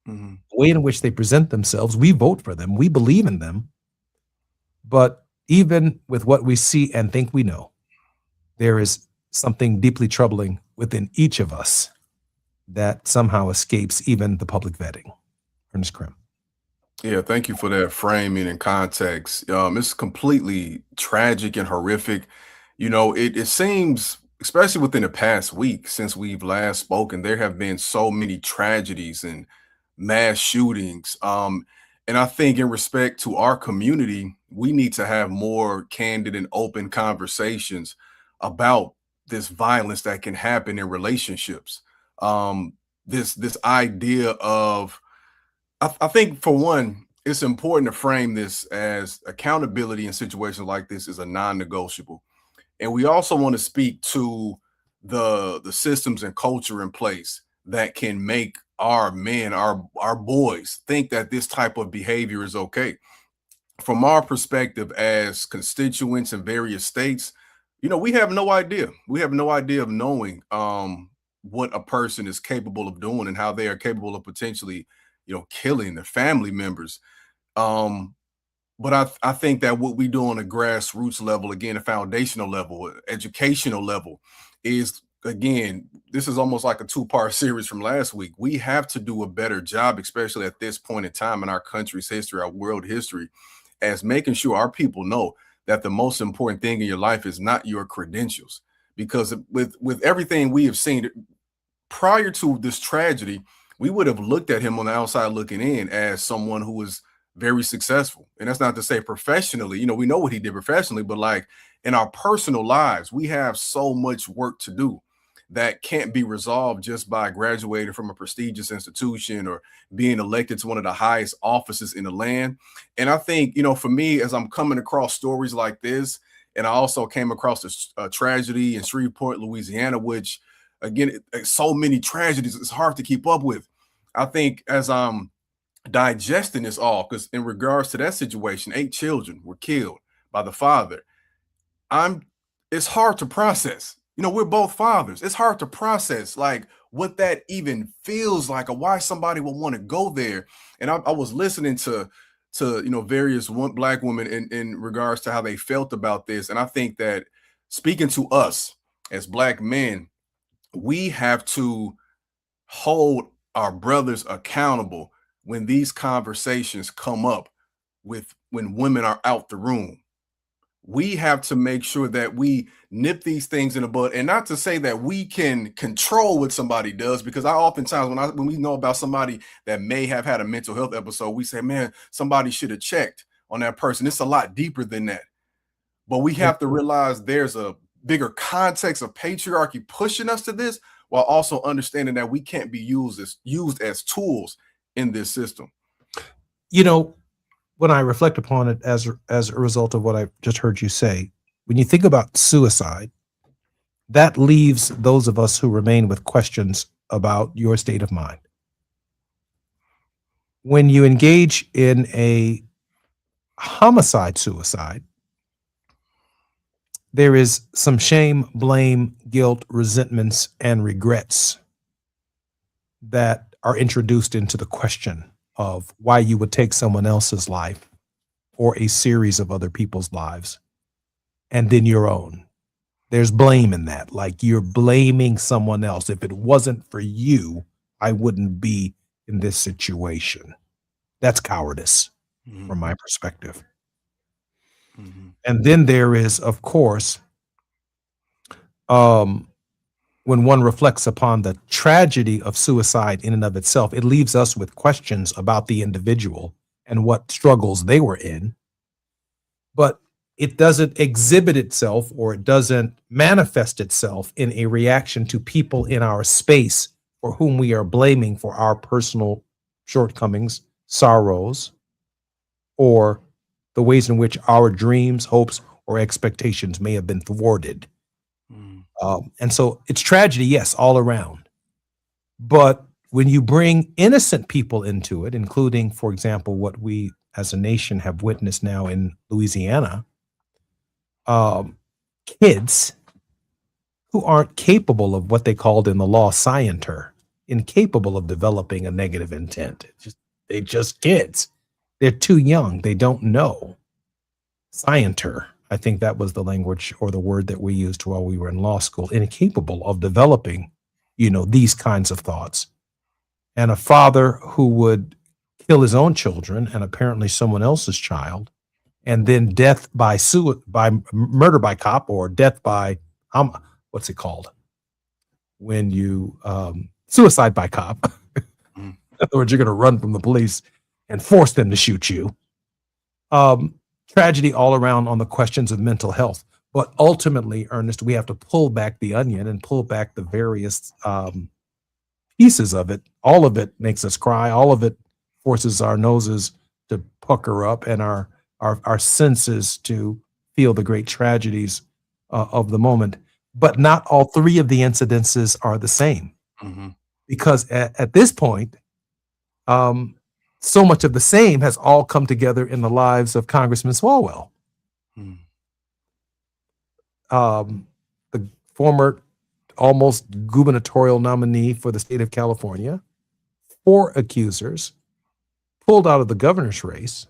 the way in which they present themselves, we vote for them, we believe in them. But even with what we see and think we know, there is something deeply troubling within each of us that somehow escapes even the public vetting. Ernest Grimm. Yeah, thank you for that framing and context. It's completely tragic and horrific. You know, it seems, especially within the past week since we've last spoken, there have been so many tragedies and mass shootings. And I think in respect to our community, we need to have more candid and open conversations about this violence that can happen in relationships. This idea of, I think for one, it's important to frame this as accountability in situations like this is a non-negotiable. And we also want to speak to the systems and culture in place that can make our men, our boys, think that this type of behavior is okay. From our perspective as constituents in various states, you know, we have no idea. We have no idea of knowing what a person is capable of doing and how they are capable of potentially, you know, killing their family members. But I think that what we do on a grassroots level, again, a foundational level, educational level, is, again, this is almost like a 2-part series from last week. We have to do a better job, especially at this point in time in our country's history, our world history, as making sure our people know that the most important thing in your life is not your credentials. Because with everything we have seen prior to this tragedy, we would have looked at him on the outside looking in as someone who was very successful. And that's not to say professionally, you know, we know what he did professionally, but like in our personal lives, we have so much work to do that can't be resolved just by graduating from a prestigious institution or being elected to one of the highest offices in the land. And I think, you know, for me, as I'm coming across stories like this, And I also came across a tragedy in Shreveport, Louisiana, which, again, so many tragedies, it's hard to keep up with. I think as I'm digesting this all, because in regards to that situation, 8 children were killed by the father. It's hard to process. You know, we're both fathers. It's hard to process like what that even feels like, or why somebody would want to go there. And I was listening to various Black women in regards to how they felt about this. And I think that speaking to us as Black men, we have to hold our brothers accountable when these conversations come up when women are out the room. We have to make sure that we nip these things in the bud, and not to say that we can control what somebody does, because I oftentimes when we know about somebody that may have had a mental health episode, we say, man, somebody should have checked on that person. It's a lot deeper than that. But we have to realize there's a bigger context of patriarchy pushing us to this, while also understanding that we can't be used as tools in this system. You know, when I reflect upon it as a result of what I've just heard you say, when you think about suicide, that leaves those of us who remain with questions about your state of mind. When you engage in a homicide suicide, there is some shame, blame, guilt, resentments, and regrets that are introduced into the question of why you would take someone else's life or a series of other people's lives and then your own. There's blame in that, like you're blaming someone else. If it wasn't for you, I wouldn't be in this situation. That's cowardice from my perspective. And then there is, of course, when one reflects upon the tragedy of suicide in and of itself, it leaves us with questions about the individual and what struggles they were in. But it doesn't exhibit itself, or it doesn't manifest itself in a reaction to people in our space for whom we are blaming for our personal shortcomings, sorrows, or the ways in which our dreams, hopes, or expectations may have been thwarted. And so it's tragedy, yes, all around. But when you bring innocent people into it, including, for example, what we as a nation have witnessed now in Louisiana, kids who aren't capable of what they called in the law scienter, incapable of developing a negative intent. They're just kids. They're too young. They don't know. Scienter. I think that was the language or the word that we used while we were in law school, incapable of developing, these kinds of thoughts. And a father who would kill his own children and apparently someone else's child, and then death by murder by cop, or death by, what's it called? When you, suicide by cop. In other words, you're going to run from the police and force them to shoot you. Tragedy all around on the questions of mental health. But ultimately, Ernest, we have to pull back the onion and pull back the various pieces of it. All of it makes us cry. All of it forces our noses to pucker up and our senses to feel the great tragedies of the moment. But not all three of the incidences are the same. Because at this point, so much of the same has all come together in the lives of Congressman Swalwell. The former almost gubernatorial nominee for the state of California, 4 accusers, pulled out of the governor's race,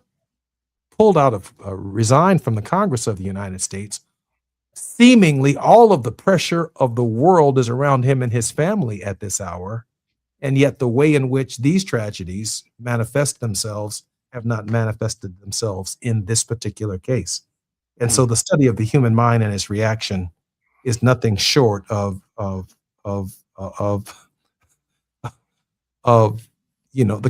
resigned from the Congress of the United States. Seemingly all of the pressure of the world is around him and his family at this hour. And yet the way in which these tragedies manifest themselves have not manifested themselves in this particular case. And so the study of the human mind and its reaction is nothing short of the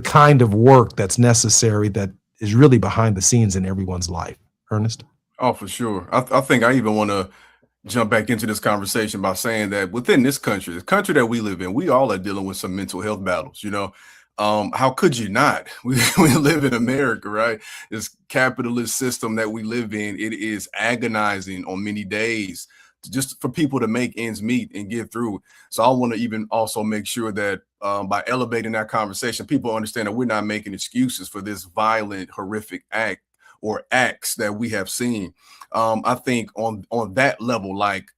kind of work that's necessary, that is really behind the scenes in everyone's life. Ernest? Oh, for sure. I think I even want to jump back into this conversation by saying that within this country, the country that we live in, we all are dealing with some mental health battles. How could you not? We live in America, right? This capitalist system that we live in, it is agonizing on many days just for people to make ends meet and get through. So I want to even also make sure that by elevating that conversation, people understand that we're not making excuses for this violent, horrific act or acts that we have seen. I think on that level, like,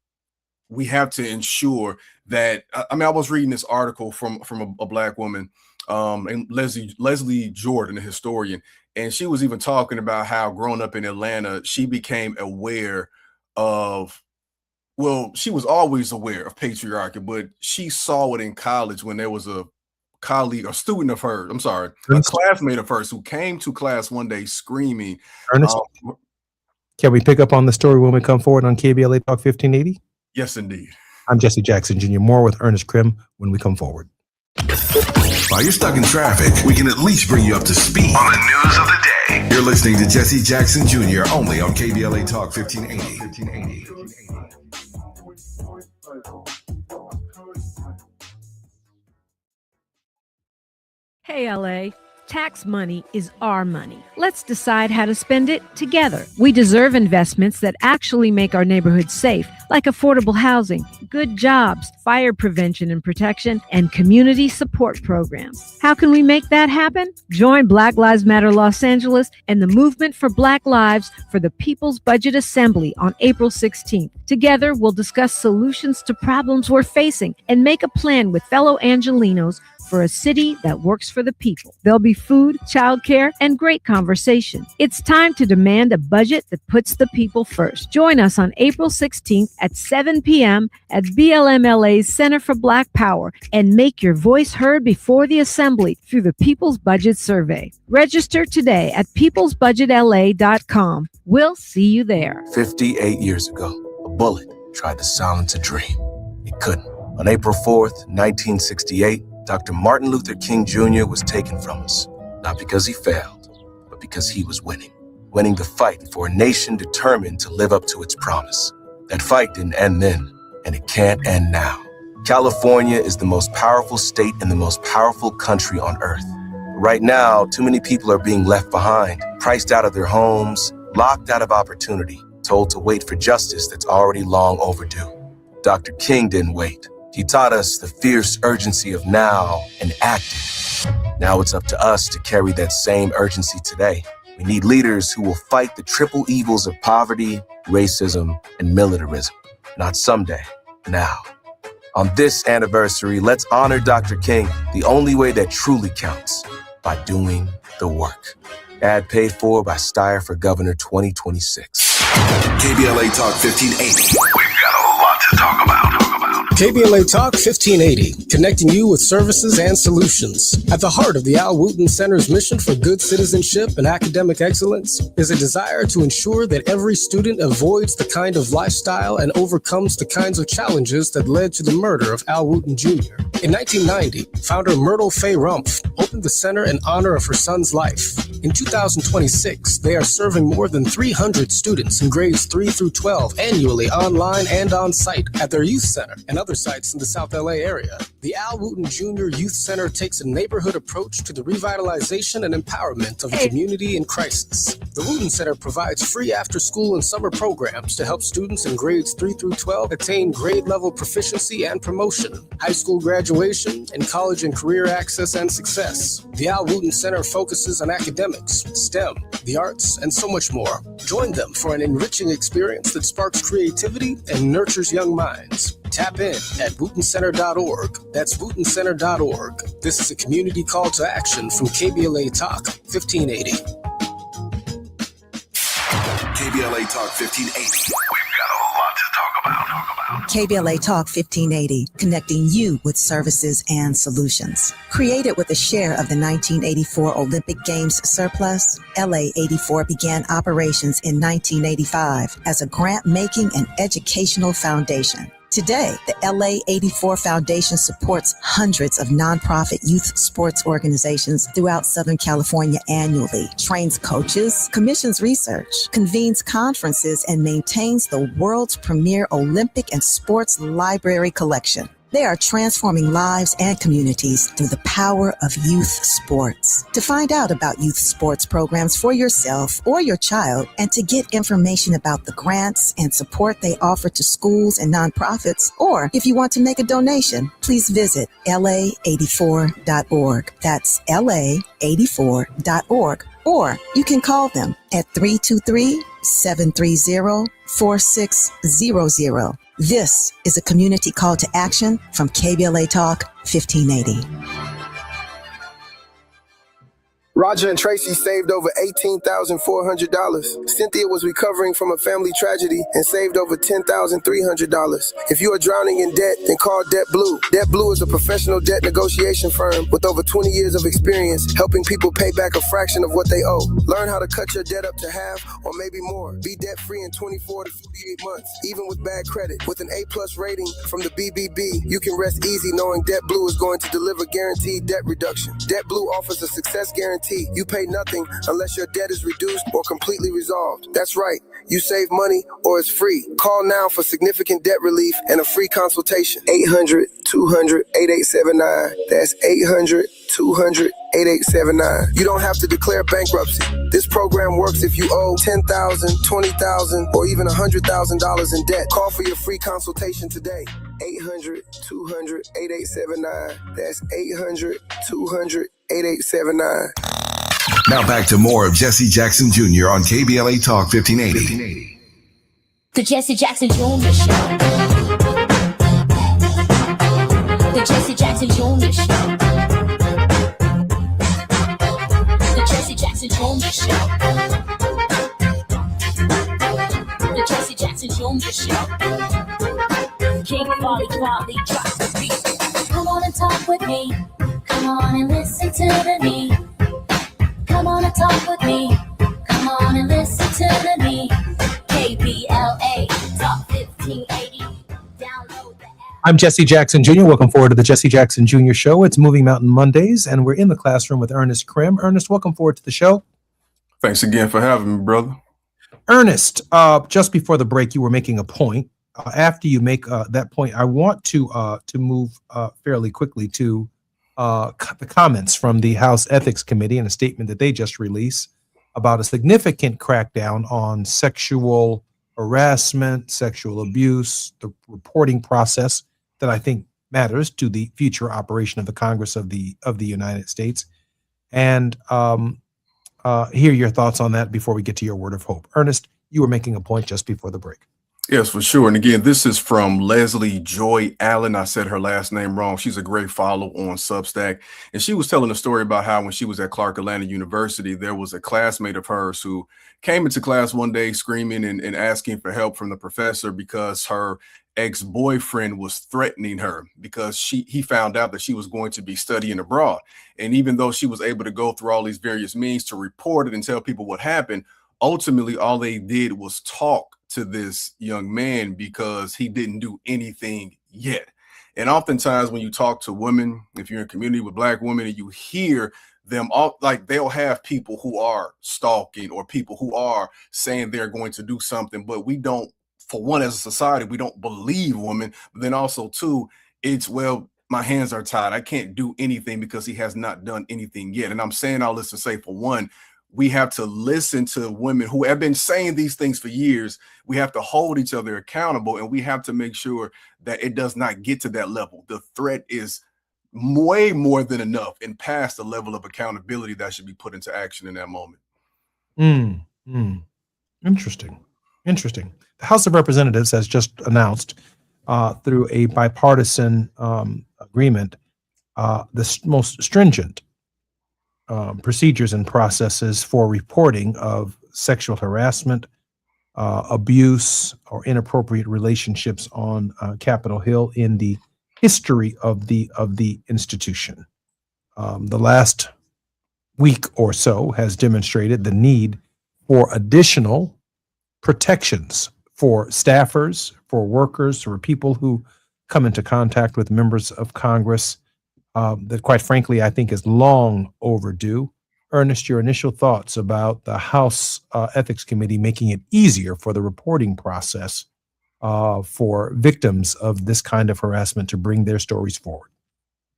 we have to ensure that, I mean, I was reading this article from a Black woman, and Leslie Jordan, a historian, and she was even talking about how growing up in Atlanta, she became aware of, well, she was always aware of patriarchy, but she saw it in college when there was a colleague or student of hers, a classmate of hers who came to class one day screaming. Ernest, can we pick up on the story when we come forward on KBLA Talk 1580? Yes, indeed. I'm Jesse Jackson Jr. More with Ernest Krim when we come forward. While you're stuck in traffic, we can at least bring you up to speed on the news of the day. You're listening to Jesse Jackson Jr. only on KBLA Talk 1580. Hey, LA. Tax money is our money. Let's decide how to spend it together. We deserve investments that actually make our neighborhoods safe, like affordable housing, good jobs, fire prevention and protection, and community support programs. How can we make that happen? Join Black Lives Matter Los Angeles and the Movement for Black Lives for the People's Budget Assembly on April 16th. Together, we'll discuss solutions to problems we're facing and make a plan with fellow Angelinos for a city that works for the people. There'll be food, childcare, and great conversation. It's time to demand a budget that puts the people first. Join us on April 16th at 7 p.m. at BLMLA's Center for Black Power and make your voice heard before the Assembly through the People's Budget Survey. Register today at peoplesbudgetla.com. We'll see you there. 58 years ago, a bullet tried to silence a dream. It couldn't. On April 4th, 1968, Dr. Martin Luther King Jr. was taken from us, not because he failed, but because he was winning the fight for a nation determined to live up to its promise. That fight didn't end then, and it can't end now. California is the most powerful state and the most powerful country on earth. Right now, too many people are being left behind, priced out of their homes, locked out of opportunity, told to wait for justice that's already long overdue. Dr. King didn't wait. He taught us the fierce urgency of now and acting. Now it's up to us to carry that same urgency today. We need leaders who will fight the triple evils of poverty, racism, and militarism. Not someday, now. On this anniversary, let's honor Dr. King the only way that truly counts, by doing the work. Ad paid for by Steyer for Governor 2026. KBLA Talk 1580. We've got a lot to talk about. KBLA Talk 1580, connecting you with services and solutions. At the heart of the Al Wooten Center's mission for good citizenship and academic excellence is a desire to ensure that every student avoids the kind of lifestyle and overcomes the kinds of challenges that led to the murder of Al Wooten Jr. In 1990, founder Myrtle Fay Rumpf opened the center in honor of her son's life. In 2026, they are serving more than 300 students in grades 3 through 12 annually online and on site at their youth center and other sites in the South LA area. The Al Wooten Jr. Youth Center takes a neighborhood approach to the revitalization and empowerment of a community in crisis. The Wooten Center provides free after-school and summer programs to help students in grades 3 through 12 attain grade-level proficiency and promotion, high school graduation, and college and career access and success. The Al Wooten Center focuses on academics, STEM, the arts, and so much more. Join them for an enriching experience that sparks creativity and nurtures young minds. Tap in at WootenCenter.org. That's WootenCenter.org. This is a community call to action from KBLA Talk 1580. KBLA Talk 1580. We've got a lot to talk about. KBLA Talk 1580, connecting you with services and solutions. Created with a share of the 1984 Olympic Games surplus, LA 84 began operations in 1985 as a grant-making and educational foundation. Today, the LA 84 Foundation supports hundreds of nonprofit youth sports organizations throughout Southern California annually, trains coaches, commissions research, convenes conferences, and maintains the world's premier Olympic and sports library collection. They are transforming lives and communities through the power of youth sports. To find out about youth sports programs for yourself or your child, and to get information about the grants and support they offer to schools and nonprofits, or if you want to make a donation, please visit la84.org. That's la84.org. Or you can call them at 323-730-4600. This is a community call to action from KBLA Talk 1580. Roger and Tracy saved over $18,400. Cynthia was recovering from a family tragedy and saved over $10,300. If you are drowning in debt, then call Debt Blue. Debt Blue is a professional debt negotiation firm with over 20 years of experience helping people pay back a fraction of what they owe. Learn how to cut your debt up to half or maybe more. Be debt-free in 24 to 48 months, even with bad credit. With an A+ rating from the BBB, you can rest easy knowing Debt Blue is going to deliver guaranteed debt reduction. Debt Blue offers a success guarantee. You pay nothing unless your debt is reduced or completely resolved. That's right. You save money or it's free. Call now for significant debt relief and a free consultation. 800-200-8879. That's 800-200-8879. You don't have to declare bankruptcy. This program works if you owe $10,000, $20,000, or even $100,000 in debt. Call for your free consultation today. 800-200-8879. That's 800-200-8879. Now back to more of Jesse Jackson Jr. on KBLA Talk 1580. The Jesse Jackson Jr. Show. The Jesse Jackson Jr. Show. The Jesse Jackson Jr. Show. The Jesse Jackson Jr. Show. King Quality drops the beat. Come on and talk with me. Come on and listen to the me. Come on and talk with me. Come on and listen to the me. KBLA Talk 1580. Download the app. I'm Jesse Jackson Jr. Welcome forward to the Jesse Jackson Jr. Show. It's Moving Mountain Mondays, and we're in the classroom with Ernest Krim. Ernest, welcome forward to the show. Thanks again for having me, brother. Ernest, just before the break, you were making a point. After you make that point, I want to move fairly quickly to the comments from the House Ethics Committee in a statement that they just released about a significant crackdown on sexual harassment, sexual abuse, the reporting process that I think matters to the future operation of the Congress of the United States. And hear your thoughts on that before we get to your word of hope. Ernest, you were making a point just before the break. Yes, for sure. And again, this is from Leslie Joy Allen. I said her last name wrong. She's a great follow on Substack. And she was telling a story about how when she was at Clark Atlanta University, there was a classmate of hers who came into class one day screaming and asking for help from the professor because her ex-boyfriend was threatening her because he found out that she was going to be studying abroad. And even though she was able to go through all these various means to report it and tell people what happened, ultimately all they did was talk to this young man because he didn't do anything yet. And oftentimes when you talk to women, if you're in a community with Black women and you hear them all, like they'll have people who are stalking or people who are saying they're going to do something, but we don't, for one, as a society, we don't believe women. But then also too, it's, well, my hands are tied. I can't do anything because he has not done anything yet. And I'm saying all this to say, for one, we have to listen to women who have been saying these things for years. We have to hold each other accountable, and we have to make sure that it does not get to that level. The threat is way more than enough and past the level of accountability that should be put into action in that moment. Interesting. The House of Representatives has just announced through a bipartisan agreement the most stringent procedures and processes for reporting of sexual harassment, abuse, or inappropriate relationships on Capitol Hill in the history of the institution. The last week or so has demonstrated the need for additional protections for staffers, for workers, for people who come into contact with members of Congress. That quite frankly, I think is long overdue. Ernest, your initial thoughts about the House Ethics Committee making it easier for the reporting process for victims of this kind of harassment to bring their stories forward.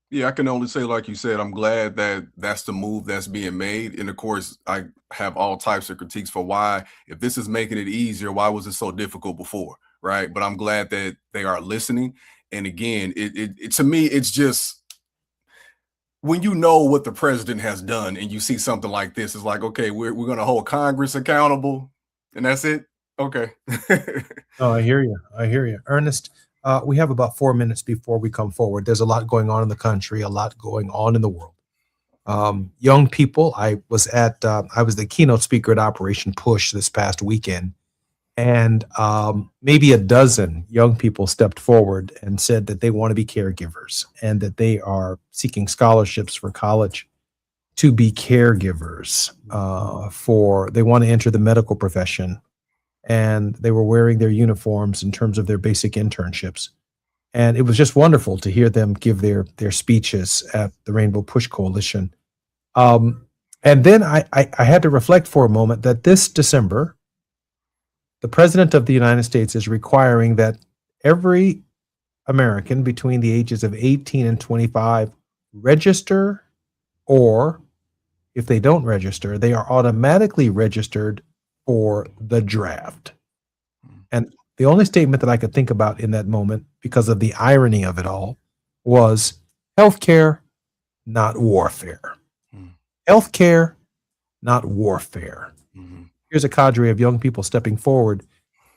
Yeah, I can only say, like you said, I'm glad that that's the move that's being made. And of course, I have all types of critiques for why, if this is making it easier, why was it so difficult before, right? But I'm glad that they are listening. And again, it to me, it's just, when you know what the president has done and you see something like this, it's like, okay, we're going to hold Congress accountable, and that's it. Okay. Oh, I hear you. I hear you. Ernest, we have about 4 minutes before we come forward. There's a lot going on in the country, a lot going on in the world. Young people, I was the keynote speaker at Operation Push this past weekend, and maybe a dozen young people stepped forward and said that they want to be caregivers and that they are seeking scholarships for college to be caregivers. They want to enter the medical profession. And they were wearing their uniforms in terms of their basic internships. And it was just wonderful to hear them give their speeches at the Rainbow Push Coalition. And then I had to reflect for a moment that this December, the President of the United States is requiring that every American between the ages of 18 and 25 register, or if they don't register, they are automatically registered for the draft. And the only statement that I could think about in that moment, because of the irony of it all, was healthcare, not warfare. Healthcare, not warfare. Here's a cadre of young people stepping forward,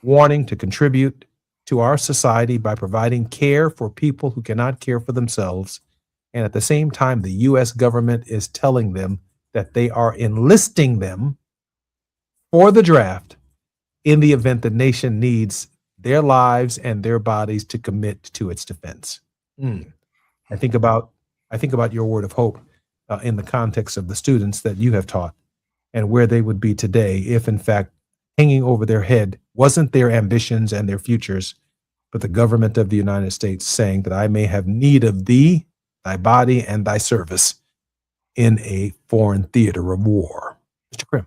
wanting to contribute to our society by providing care for people who cannot care for themselves. And at the same time, the U.S. government is telling them that they are enlisting them for the draft in the event the nation needs their lives and their bodies to commit to its defense. I think about your word of hope in the context of the students that you have taught and where they would be today if, in fact, hanging over their head wasn't their ambitions and their futures, but the government of the United States saying that I may have need of thee, thy body, and thy service in a foreign theater of war. Mr. Krim.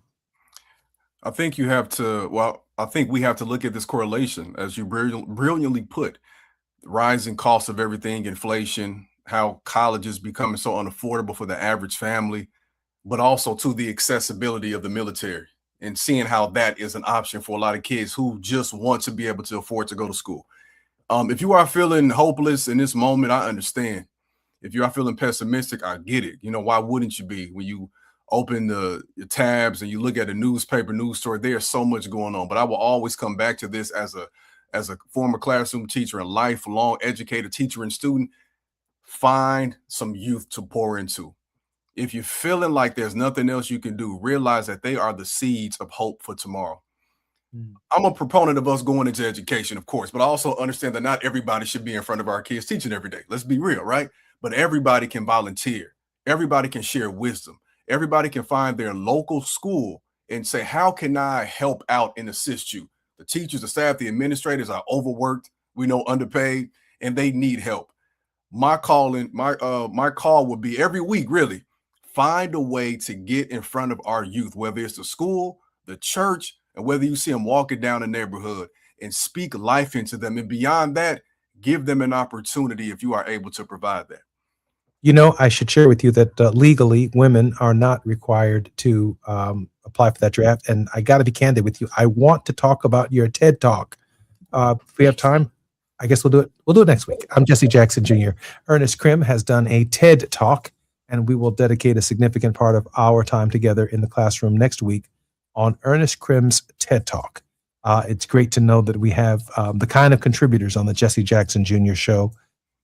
I think we have to look at this correlation, as you brilliantly put, the rising cost of everything, inflation, how college is becoming so unaffordable for the average family, but also to the accessibility of the military and seeing how that is an option for a lot of kids who just want to be able to afford to go to school. If you are feeling hopeless in this moment, I understand. If you are feeling pessimistic, I get it. You know, why wouldn't you be? When you open the tabs and you look at a newspaper news story, there's so much going on. But I will always come back to this as a former classroom teacher and lifelong educator, teacher, and student. Find some youth to pour into. If you're feeling like there's nothing else you can do, realize that they are the seeds of hope for tomorrow. I'm a proponent of us going into education, of course, but I also understand that not everybody should be in front of our kids teaching every day. Let's be real, right? But everybody can volunteer. Everybody can share wisdom. Everybody can find their local school and say, how can I help out and assist you? The teachers, the staff, the administrators are overworked, we know, underpaid, and they need help. My call would be every week, really, find a way to get in front of our youth, whether it's the school, the church, and whether you see them walking down the neighborhood, and speak life into them. And beyond that, give them an opportunity if you are able to provide that. You know, I should share with you that legally, women are not required to apply for that draft. And I got to be candid with you. I want to talk about your TED Talk. If we have time, I guess we'll do it. We'll do it next week. I'm Jesse Jackson Jr. Ernest Krim has done a TED Talk, and we will dedicate a significant part of our time together in the classroom next week on Ernest Krim's TED Talk. It's great to know that we have the kind of contributors on the Jesse Jackson Jr. show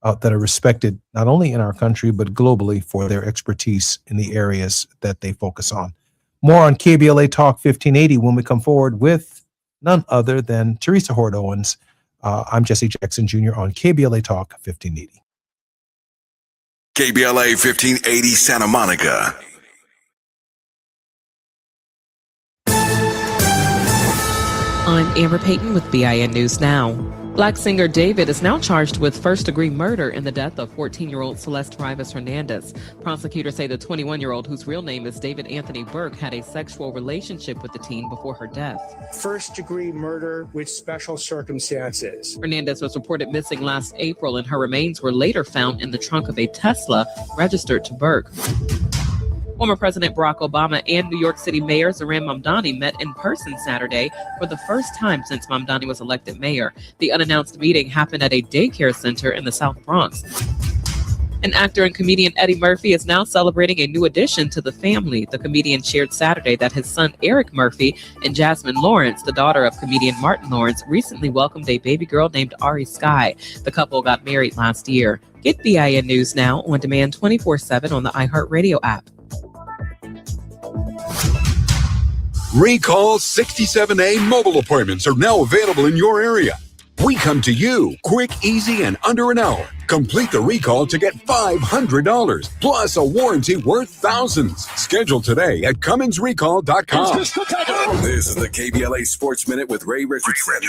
that are respected not only in our country, but globally for their expertise in the areas that they focus on. More on KBLA Talk 1580 when we come forward with none other than Teresa Hord Owens. I'm Jesse Jackson Jr. on KBLA Talk 1580. KBLA 1580 Santa Monica. I'm Amber Payton with BIN News Now. Black singer David is now charged with first-degree murder in the death of 14-year-old Celeste Rivas Hernandez. Prosecutors say the 21-year-old, whose real name is David Anthony Burke, had a sexual relationship with the teen before her death. First-degree murder with special circumstances. Hernandez was reported missing last April, and her remains were later found in the trunk of a Tesla registered to Burke. Former President Barack Obama and New York City Mayor Zohran Mamdani met in person Saturday for the first time since Mamdani was elected mayor. The unannounced meeting happened at a daycare center in the South Bronx. And actor and comedian Eddie Murphy is now celebrating a new addition to the family. The comedian shared Saturday that his son Eric Murphy and Jasmine Lawrence, the daughter of comedian Martin Lawrence, recently welcomed a baby girl named Ari Sky. The couple got married last year. Get BIN News now on demand 24/7 on the iHeartRadio app. Recall 67A mobile appointments are now available in your area. We come to you quick, easy, and under an hour. Complete the recall to get $500 plus a warranty worth thousands. Schedule today at Cummins.recall.com. This is the KBLA Sports Minute with Ray Richardson.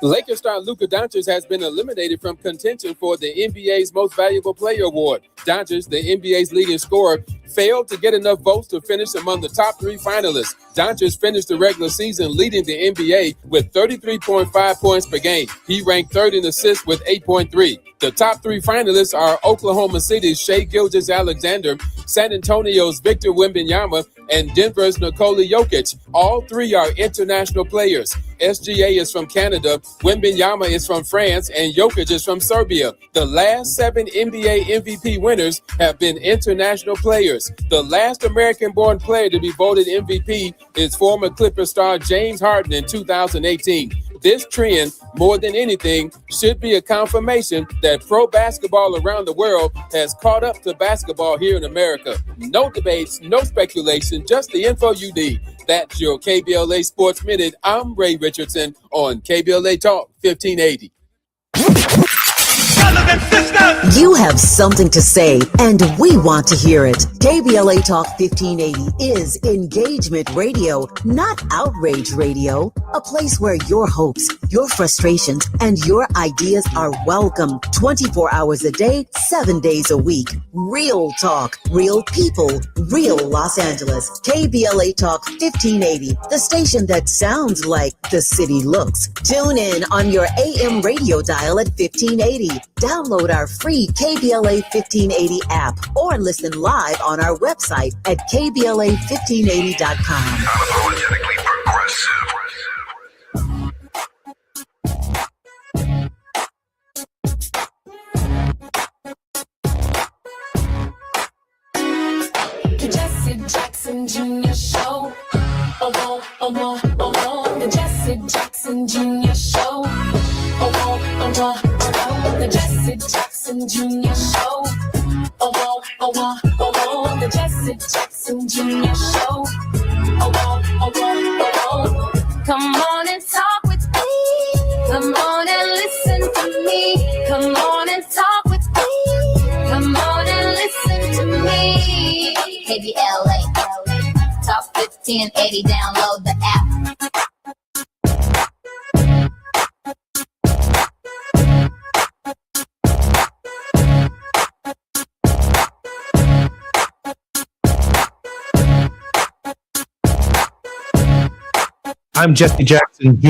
Lakers star Luka Doncic has been eliminated from contention for the NBA's Most Valuable Player award. Doncic, the NBA's leading scorer, failed to get enough votes to finish among the top three finalists. Doncic finished the regular season leading the NBA with 33.5 points per game. He ranked third in assists with 8.3. The top three finalists are Oklahoma City's Shai Gilgeous-Alexander, San Antonio's Victor Wembanyama, and Denver's Nikola Jokic. All three are international players. SGA is from Canada, Wembanyama is from France, and Jokic is from Serbia. The last 7 NBA MVP winners have been international players. The last American-born player to be voted MVP is former Clippers star James Harden in 2018. This trend, more than anything, should be a confirmation that pro basketball around the world has caught up to basketball here in America. No debates, no speculation, just the info you need. That's your KBLA Sports Minute. I'm Ray Richardson on KBLA Talk 1580. You have something to say, and we want to hear it. KBLA Talk 1580 is engagement radio, not outrage radio. A place where your hopes, your frustrations, and your ideas are welcome 24 hours a day, 7 days a week. Real talk, real people, real Los Angeles. KBLA Talk 1580, the station that sounds like the city looks. Tune in on your AM radio dial at 1580. Download our free KBLA 1580 app or listen live on our website at KBLA1580.com. Unapologetically progressive. The Jesse Jackson Jr. Show. Oh, oh, oh, oh, oh. The Jesse Jackson Jr. Show. Oh, oh, oh, oh, oh. The Jesse Jackson Jr. Show. Oh, oh, oh, oh, oh. The Jesse Jackson Jr. Show. Oh, oh, oh, oh, oh. Come on and talk with me. Come on and listen to me. Come on and talk with me. Come on and listen to me. KBLA Talk 1580. Download the app. I'm Jesse Jackson Jr.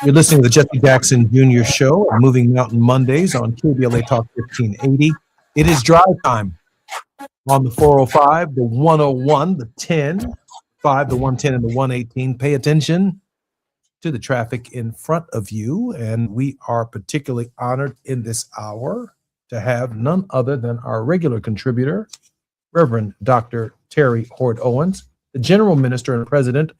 You're listening to the Jesse Jackson Jr. Show on Moving Mountain Mondays on KBLA Talk 1580. It is drive time on the 405, the 101, the 10, 5, the 110, and the 118. Pay attention to the traffic in front of you, and we are particularly honored in this hour to have none other than our regular contributor, Reverend Dr. Terry Hoard Owens, the General Minister and President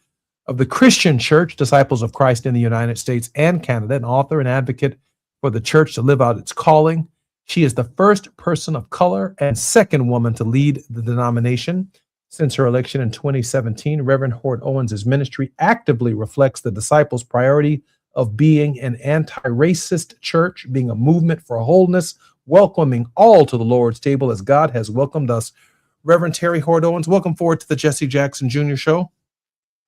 of the Christian Church, Disciples of Christ in the United States and Canada, an author and advocate for the church to live out its calling. She is the first person of color and second woman to lead the denomination. Since her election in 2017, Reverend Hoard Owens' ministry actively reflects the disciples' priority of being an anti-racist church, being a movement for wholeness, welcoming all to the Lord's table as God has welcomed us. Reverend Terry Hoard Owens, welcome forward to the Jesse Jackson Jr. Show.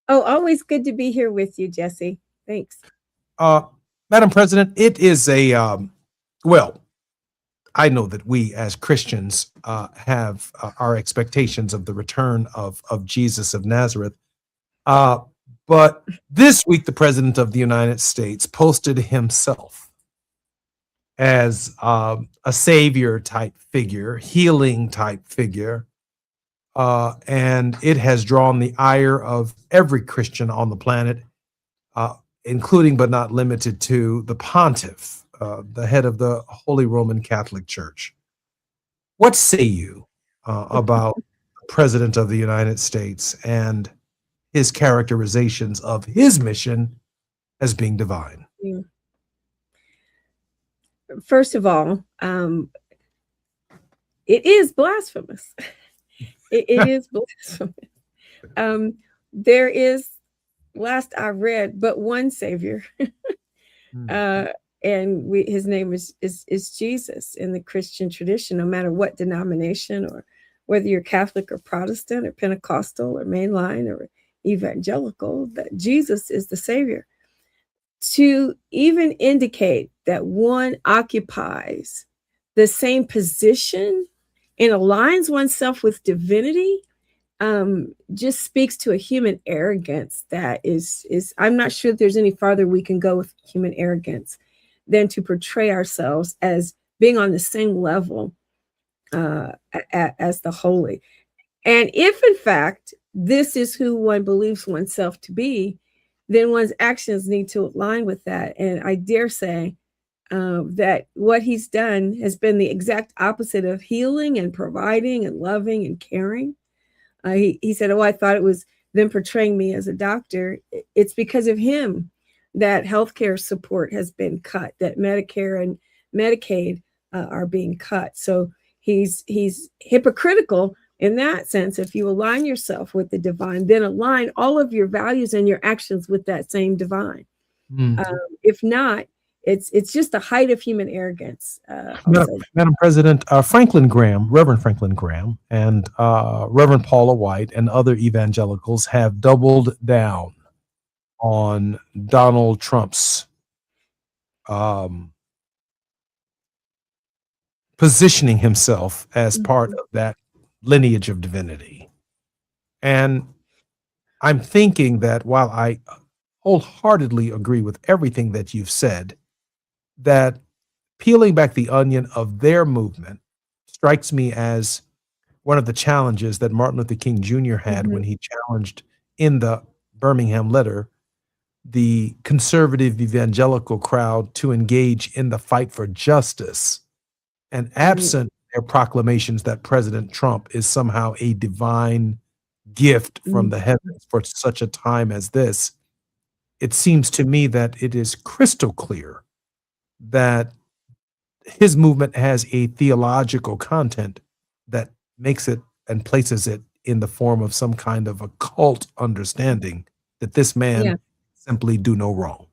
Oh, always good to be here with you, Jesse. Thanks. Madam President, it is well, I know that we as Christians have our expectations of the return of Jesus of Nazareth. But this week, the President of the United States posted himself as a savior type figure, healing type figure. And it has drawn the ire of every Christian on the planet, including but not limited to the pontiff, the head of the Holy Roman Catholic Church. What say you about the President of the United States and his characterizations of his mission as being divine? First of all, it is blasphemous. It is blasphemous. There is, last I read, but one Savior. And his name is Jesus in the Christian tradition, no matter what denomination, or whether you're Catholic or Protestant or Pentecostal or mainline or evangelical, that Jesus is the Savior. To even indicate that one occupies the same position and aligns oneself with divinity just speaks to a human arrogance that is I'm not sure there's any farther we can go with human arrogance than to portray ourselves as being on the same level as the holy. And if in fact this is who one believes oneself to be, then one's actions need to align with that. And I dare say that what he's done has been the exact opposite of healing and providing and loving and caring. He said, I thought it was them portraying me as a doctor. It's because of him that healthcare support has been cut, that Medicare and Medicaid are being cut. So he's hypocritical in that sense. If you align yourself with the divine, then align all of your values and your actions with that same divine. If not, it's just the height of human arrogance. Madam President, Reverend Franklin Graham, and Reverend Paula White and other evangelicals have doubled down on Donald Trump's positioning himself as part of that lineage of divinity. And I'm thinking that while I wholeheartedly agree with everything that you've said, that peeling back the onion of their movement strikes me as one of the challenges that Martin Luther King Jr. had when he challenged in the Birmingham letter the conservative evangelical crowd to engage in the fight for justice. And absent their proclamations that President Trump is somehow a divine gift from the heavens for such a time as this, it seems to me that it is crystal clear that his movement has a theological content that makes it and places it in the form of some kind of occult understanding that this man simply do no wrong.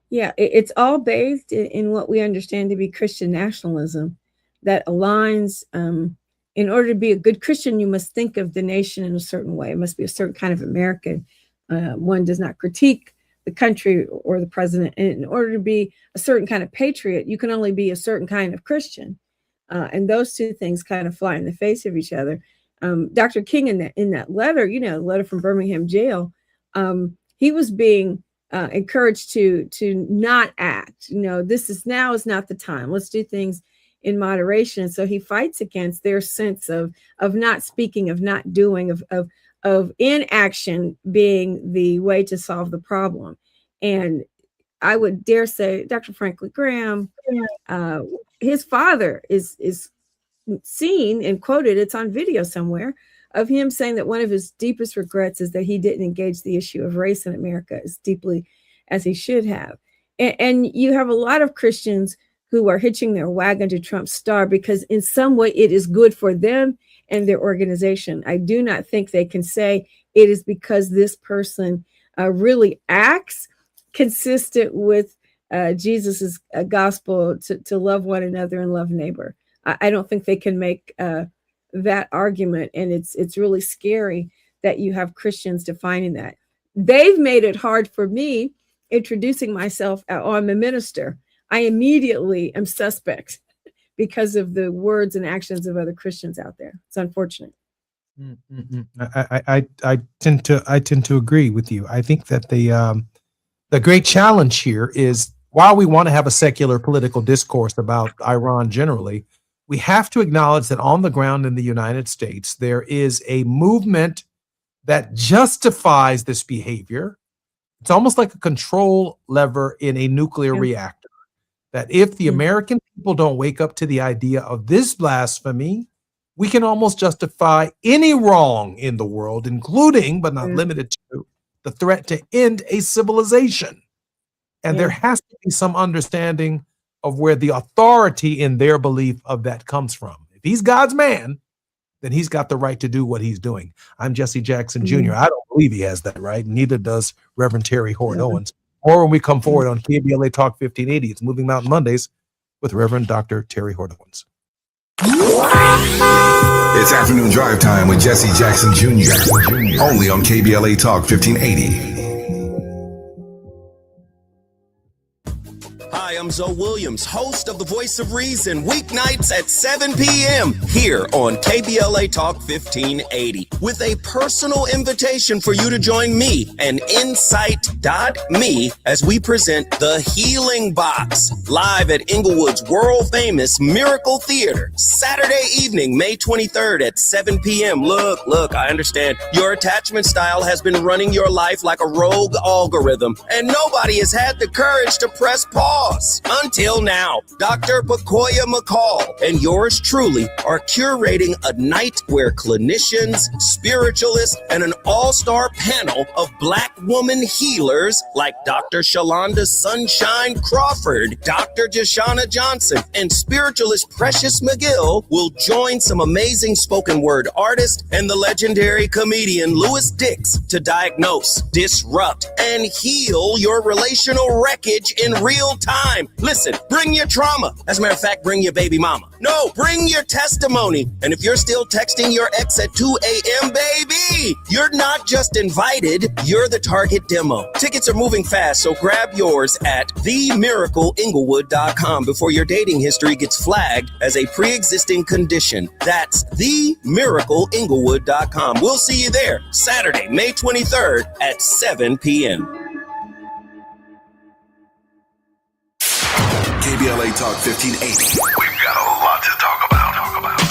Yeah, it's all bathed in what we understand to be Christian nationalism that aligns. In order to be a good Christian, you must think of the nation in a certain way. It must be a certain kind of American. One does not critique the country or the president. And in order to be a certain kind of patriot, you can only be a certain kind of Christian. And those two things kind of fly in the face of each other. Dr. King in that letter, letter from Birmingham jail, he was being encouraged to not act. This is not the time. Let's do things in moderation. So he fights against their sense of not speaking, of not doing, of inaction being the way to solve the problem. And I would dare say, Dr. Franklin Graham, his father is seen and quoted, it's on video somewhere, of him saying that one of his deepest regrets is that he didn't engage the issue of race in America as deeply as he should have. And you have a lot of Christians who are hitching their wagon to Trump's star because in some way it is good for them and their organization. I do not think they can say it is because this person really acts consistent with Jesus's gospel to love one another and love neighbor. I don't think they can make that argument, and it's really scary that you have Christians defining that. They've made it hard for me introducing myself, I'm a minister, I immediately am suspect because of the words and actions of other Christians out there. It's unfortunate. I tend to agree with you. I think that the great challenge here is, while we want to have a secular political discourse about Iran generally, we have to acknowledge that on the ground in the United States, there is a movement that justifies this behavior. It's almost like a control lever in a nuclear reactor, that if the American people don't wake up to the idea of this blasphemy, we can almost justify any wrong in the world, including, but not limited to, the threat to end a civilization. And there has to be some understanding of where the authority in their belief of that comes from. If he's God's man, then he's got the right to do what he's doing. I'm Jesse Jackson Jr. I don't believe he has that right. Neither does Reverend Terry Hort Owens. Or when we come forward on KBLA Talk 1580, it's Moving Mountain Mondays with Reverend Dr. Terry Hort Owens. It's afternoon drive time with Jesse Jackson Jr. Only on KBLA Talk 1580. Hi, I'm Zoe Williams, host of The Voice of Reason, weeknights at 7 p.m. here on KBLA Talk 1580, with a personal invitation for you to join me and Insight.me as we present The Healing Box, live at Inglewood's world-famous Miracle Theater, Saturday evening, May 23rd at 7 p.m. Look, I understand your attachment style has been running your life like a rogue algorithm, and nobody has had the courage to press pause. Until now, Dr. Pakoya McCall and yours truly are curating a night where clinicians, spiritualists, and an all-star panel of Black woman healers like Dr. Shalonda Sunshine Crawford, Dr. Jashana Johnson, and spiritualist Precious McGill will join some amazing spoken word artists and the legendary comedian Louis Dix to diagnose, disrupt, and heal your relational wreckage in real time. Listen, bring your trauma. As a matter of fact, bring your baby mama. No, bring your testimony. And if you're still texting your ex at 2 a.m., baby, you're not just invited, you're the target demo. Tickets are moving fast, so grab yours at themiracleinglewood.com before your dating history gets flagged as a pre-existing condition. That's themiracleinglewood.com. We'll see you there Saturday, May 23rd at 7 p.m. KBLA Talk 1580. We've got a lot to talk about.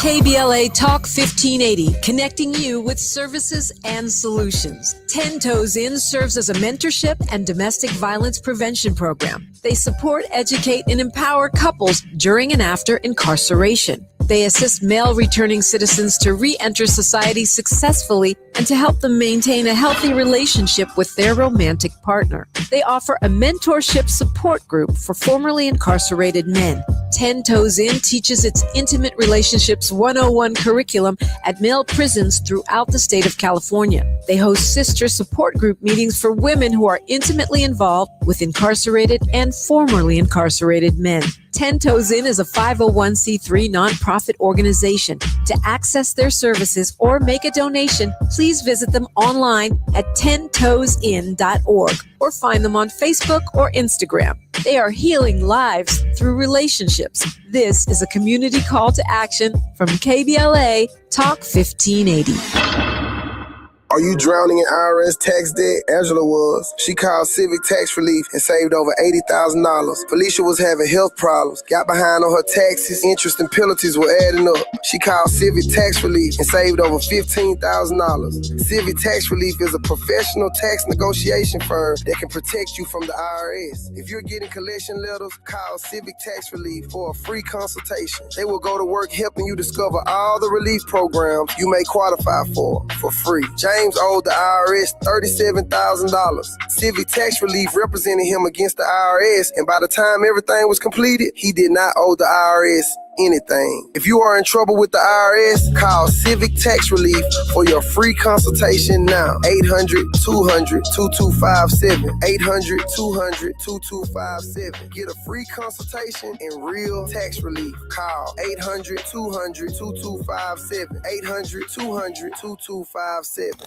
KBLA Talk 1580, connecting you with services and solutions. 10 Toes In serves as a mentorship and domestic violence prevention program. They support, educate, and empower couples during and after incarceration. They assist male returning citizens to re-enter society successfully and to help them maintain a healthy relationship with their romantic partner. They offer a mentorship support group for formerly incarcerated men. 10 Toes In teaches its Intimate Relationships 101 curriculum at male prisons throughout the state of California. They host sister support group meetings for women who are intimately involved with incarcerated and formerly incarcerated men. 10 Toes In is a 501c3 nonprofit organization. To access their services or make a donation, please visit them online at 10toesin.org or find them on Facebook or Instagram. They are healing lives through relationships. This is a community call to action from KBLA Talk 1580. Are you drowning in IRS tax debt? Angela was. She called Civic Tax Relief and saved over $80,000. Felicia was having health problems, got behind on her taxes, interest and penalties were adding up. She called Civic Tax Relief and saved over $15,000. Civic Tax Relief is a professional tax negotiation firm that can protect you from the IRS. If you're getting collection letters, call Civic Tax Relief for a free consultation. They will go to work helping you discover all the relief programs you may qualify for free. James owed the IRS $37,000. Civic Tax Relief represented him against the IRS, and by the time everything was completed, he did not owe the IRS anything. If you are in trouble with the IRS, call Civic Tax Relief for your free consultation now. 800-200-2257. 800-200-2257. Get a free consultation and real tax relief. Call 800-200-2257. 800-200-2257.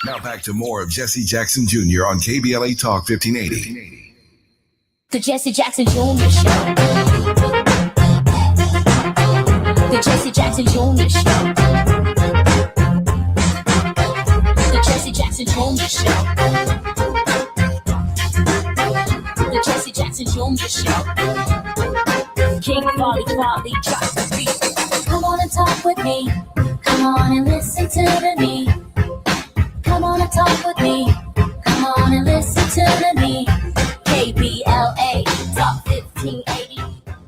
Now back to more of Jesse Jackson Jr. on KBLA Talk 1580. The Jesse Jackson Jr. Show. The Jesse Jackson Jr. Show. The Jesse Jackson Jr. Show. The Jesse Jackson Jr. Show. King Volley, drop the beat. Come on and talk with me. Come on and listen to me. Come on and talk with me. Come on and listen to me. KBLA Talk 1580.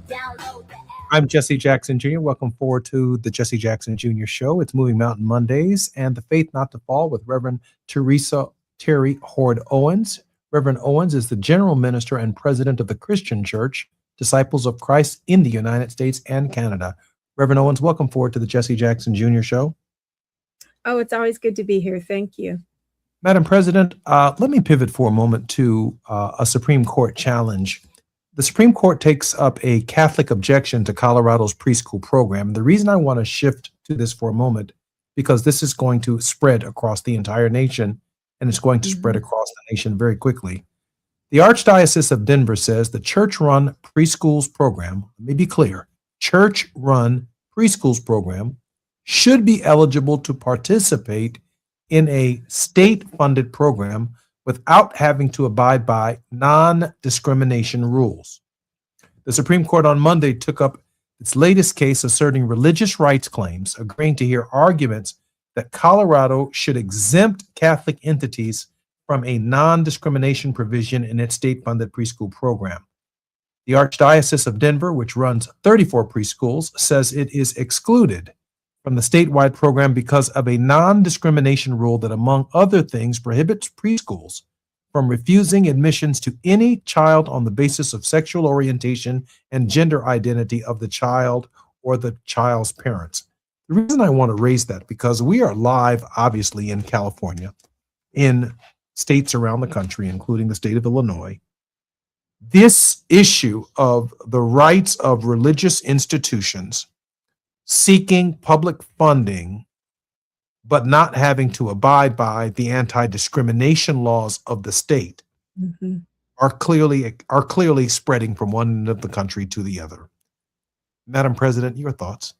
Download the app. I'm Jesse Jackson Jr. Welcome forward to the Jesse Jackson Jr. Show. It's Moving Mountain Mondays and The Faith Not to Fall with Reverend Terry Hord Owens. Reverend Owens is the general minister and president of the Christian Church, Disciples of Christ in the United States and Canada. Reverend Owens, welcome forward to the Jesse Jackson Jr. Show. Oh, it's always good to be here. Thank you. Madam President, let me pivot for a moment to a Supreme Court challenge. The Supreme Court takes up a Catholic objection to Colorado's preschool program. The reason I want to shift to this for a moment, because this is going to spread across the entire nation, and it's going to spread across the nation very quickly. The Archdiocese of Denver says the church-run preschools program, let me be clear, church-run preschools program should be eligible to participate in a state-funded program without having to abide by non-discrimination rules. The Supreme Court on Monday took up its latest case asserting religious rights claims, agreeing to hear arguments that Colorado should exempt Catholic entities from a non-discrimination provision in its state-funded preschool program. The Archdiocese of Denver, which runs 34 preschools, says it is excluded from the statewide program because of a non-discrimination rule that, among other things, prohibits preschools from refusing admissions to any child on the basis of sexual orientation and gender identity of the child or the child's parents. The reason I want to raise that, because we are live, obviously, in California, in states around the country, including the state of Illinois. This issue of the rights of religious institutions seeking public funding, but not having to abide by the anti-discrimination laws of the state are clearly spreading from one end of the country to the other. Madam President, your thoughts?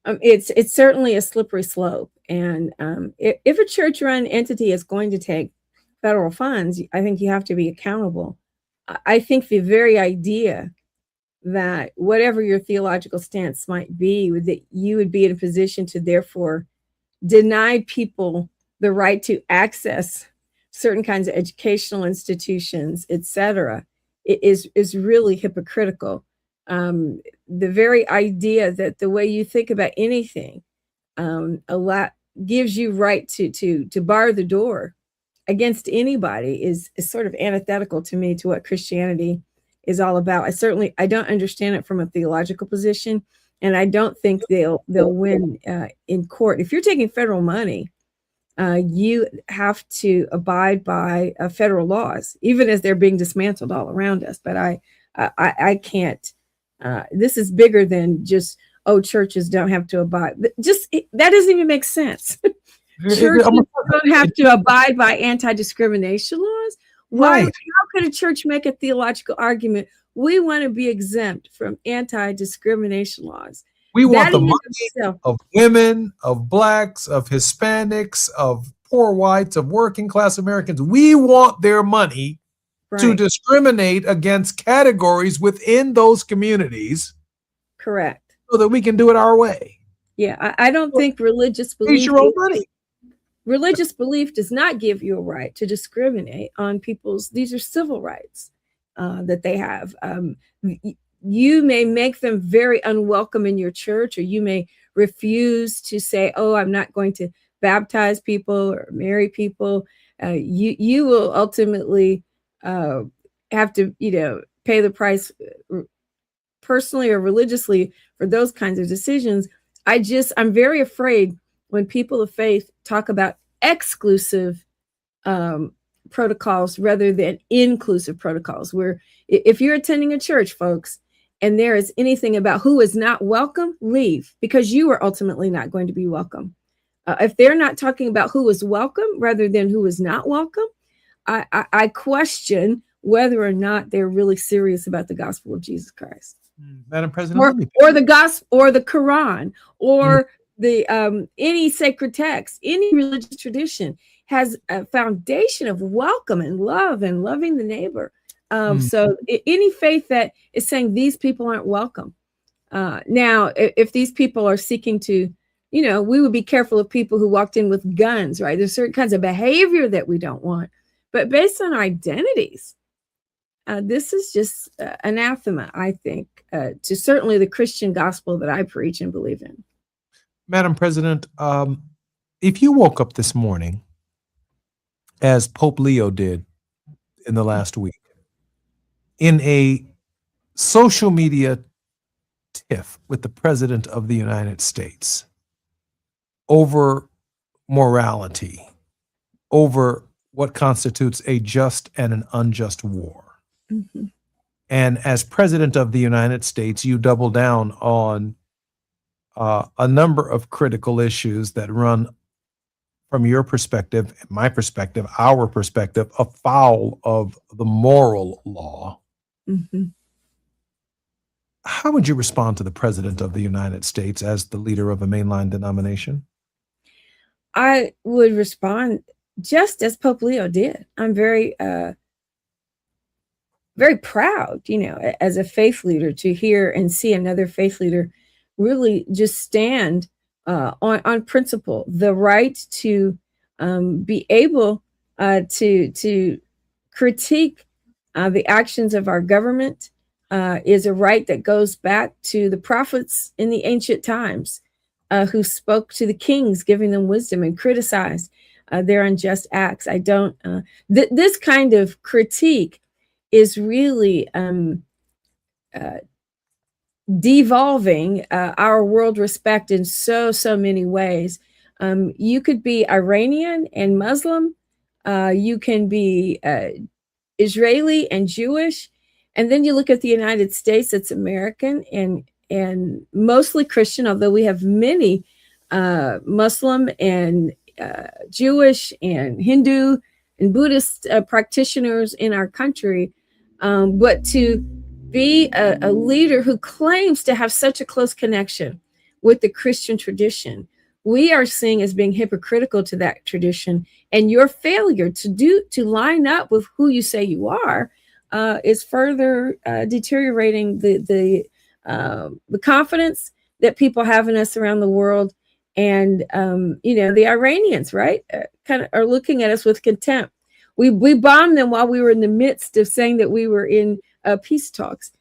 It's certainly a slippery slope. And if a church-run entity is going to take federal funds, I think you have to be accountable. I think the very idea that whatever your theological stance might be, that you would be in a position to therefore deny people the right to access certain kinds of educational institutions, etc., is really hypocritical. The very idea that the way you think about anything gives you right to bar the door against anybody is sort of antithetical to me to what Christianity is all about. I don't understand it from a theological position, and I don't think they'll win in court. If you're taking federal money, you have to abide by federal laws, even as they're being dismantled all around us. But I can't. This is bigger than just, churches don't have to abide. That doesn't even make sense. Churches don't have to abide by anti-discrimination laws. Why? Right. How could a church make a theological argument? We want to be exempt from anti-discrimination laws. We want the money of women, of blacks, of Hispanics, of poor whites, of working class Americans. We want their money to discriminate against categories within those communities. Correct. So that we can do it our way. Yeah, I don't think religious belief. Your own money. Religious belief does not give you a right to discriminate on people's. These are civil rights that they have. You may make them very unwelcome in your church, or you may refuse to say, I'm not going to baptize people or marry people. You will ultimately have to, pay the price personally or religiously for those kinds of decisions. I'm very afraid when people of faith talk about exclusive protocols rather than inclusive protocols, where if you're attending a church, folks, and there is anything about who is not welcome, leave, because you are ultimately not going to be welcome. If they're not talking about who is welcome rather than who is not welcome, I question whether or not they're really serious about the gospel of Jesus Christ. Madam President, or the gospel, or the Quran, or the any sacred text, any religious tradition has a foundation of welcome and love and loving the neighbor. So any faith that is saying these people aren't welcome. Now, if these people are seeking to, we would be careful of people who walked in with guns, right? There's certain kinds of behavior that we don't want, but based on identities, this is just anathema, I think, to certainly the Christian gospel that I preach and believe in. Madam President, if you woke up this morning, as Pope Leo did in the last week, in a social media tiff with the President of the United States over morality, over what constitutes a just and an unjust war. Mm-hmm. And as President of the United States, you double down on a number of critical issues that run, from your perspective, my perspective, our perspective, afoul of the moral law. Mm-hmm. How would you respond to the President of the United States as the leader of a mainline denomination? I would respond just as Pope Leo did. I'm very, very proud, as a faith leader, to hear and see another faith leader really just stand on principle, the right to be able to critique the actions of our government is a right that goes back to the prophets in the ancient times, who spoke to the kings, giving them wisdom, and criticized their unjust acts. I don't. This kind of critique is really devolving our world respect in so many ways. You could be Iranian and Muslim. You can be Israeli and Jewish. And then you look at the United States, it's American and mostly Christian, although we have many Muslim and Jewish and Hindu and Buddhist practitioners in our country. But to be a leader who claims to have such a close connection with the Christian tradition, we are seeing as being hypocritical to that tradition. And your failure to line up with who you say you are is further deteriorating the confidence that people have in us around the world. And the Iranians, right, kind of are looking at us with contempt. We bombed them while we were in the midst of saying that we were in peace talks.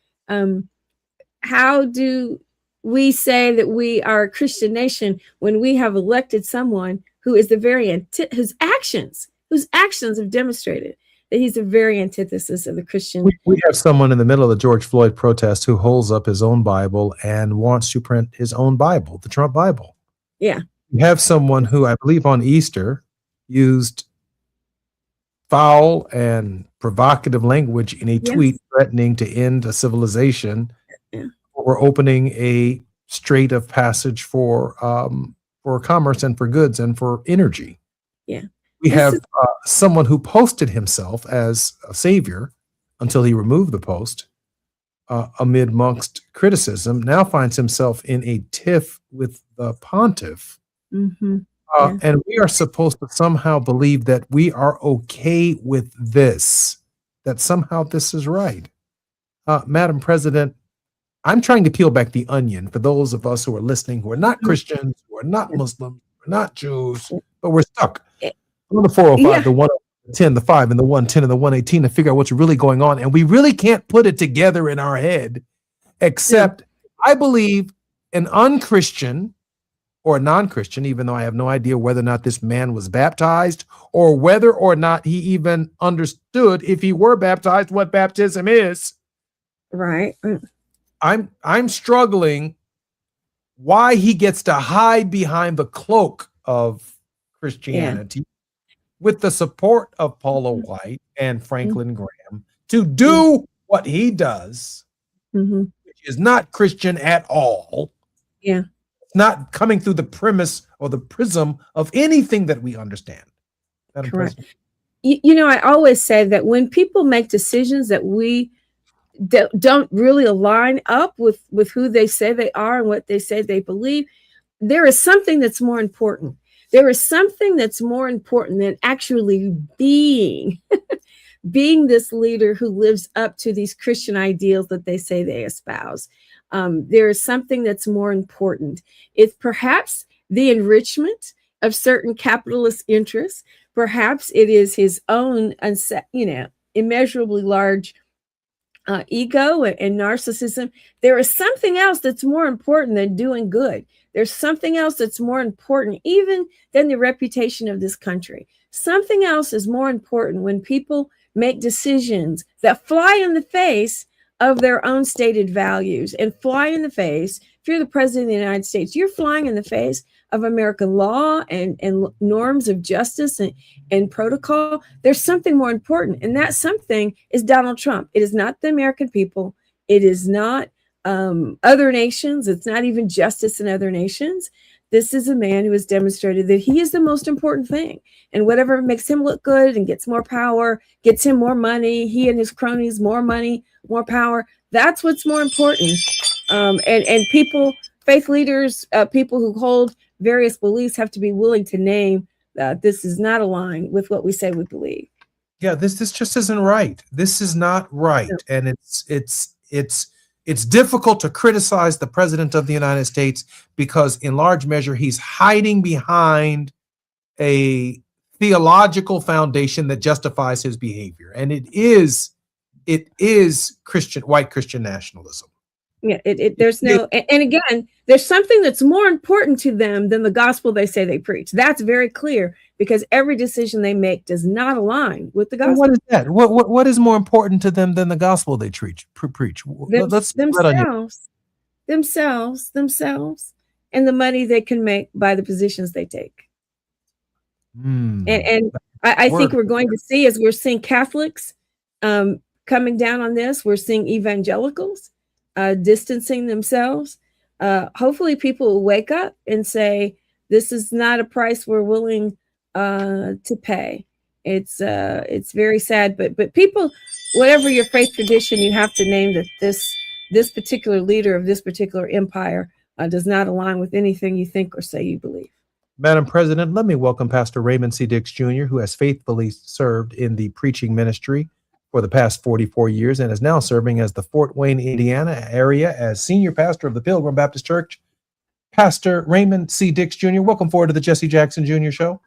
How do we say that we are a Christian nation when we have elected someone who is the very whose actions have demonstrated that he's the very antithesis of the Christian? We have someone in the middle of the George Floyd protest who holds up his own Bible and wants to print his own Bible, the Trump Bible. Yeah. We have someone who, I believe on Easter, used foul and provocative language in a tweet threatening to end a civilization. Yeah. We're opening a strait of passage for commerce and for goods and for energy. Yeah. We have someone who posted himself as a savior until he removed the post amongst criticism, now finds himself in a tiff with the pontiff. Mm-hmm. And we are supposed to somehow believe that we are okay with this, that somehow this is right. Madam President, I'm trying to peel back the onion for those of us who are listening, who are not Christians, who are not Muslims, who are not Jews, but we're stuck on the 405, the 110, the 5, and the 110, and the 118 to figure out what's really going on. And we really can't put it together in our head, except I believe an unchristian or a non-Christian, even though I have no idea whether or not this man was baptized or whether or not he even understood, if he were baptized, what baptism is. Right. I'm struggling why he gets to hide behind the cloak of Christianity with the support of Paula White and Franklin Graham to do what he does, which is not Christian at all. Yeah. not coming through the premise or the prism of anything that we understand. Madam Correct. President. You know, I always say that when people make decisions that we don't really align up with who they say they are and what they say they believe, there is something that's more important. There is something that's more important than actually being this leader who lives up to these Christian ideals that they say they espouse. There is something that's more important. It's perhaps the enrichment of certain capitalist interests. Perhaps it is his own, immeasurably large ego and narcissism. There is something else that's more important than doing good. There's something else that's more important even than the reputation of this country. Something else is more important when people make decisions that fly in the face of their own stated values and fly in the face. If you're the president of the United States, you're flying in the face of American law and norms of justice and protocol. There's something more important, and that something is Donald Trump. It is not the American people. It is not other nations. It's not even justice in other nations. This is a man who has demonstrated that he is the most important thing, and whatever makes him look good and gets more power, gets him more money, he and his cronies more money, more power. That's what's more important. And people, faith leaders, people who hold various beliefs have to be willing to name that this is not aligned with what we say we believe. Yeah, this just isn't right. This is not right, and it's difficult to criticize the president of the United States because, in large measure, he's hiding behind a theological foundation that justifies his behavior, and it is white Christian nationalism. Yeah, there's no, and again, there's something that's more important to them than the gospel they say they preach. That's very clear because every decision they make does not align with the gospel. What is that? What is more important to them than the gospel they preach? Let's themselves, and the money they can make by the positions they take. And I think we're going to see, as we're seeing Catholics coming down on this, we're seeing evangelicals distancing themselves. Hopefully people will wake up and say, this is not a price we're willing to pay. It's very sad, but people, whatever your faith tradition, you have to name that this particular leader of this particular empire does not align with anything you think or say you believe. Madam President, let me welcome Pastor Raymond C. Dix Jr., who has faithfully served in the preaching ministry for the past 44 years and is now serving as the Fort Wayne, Indiana area as senior pastor of the Pilgrim Baptist Church. Pastor Raymond C. Dix Jr., welcome forward to the Jesse Jackson Jr. Show.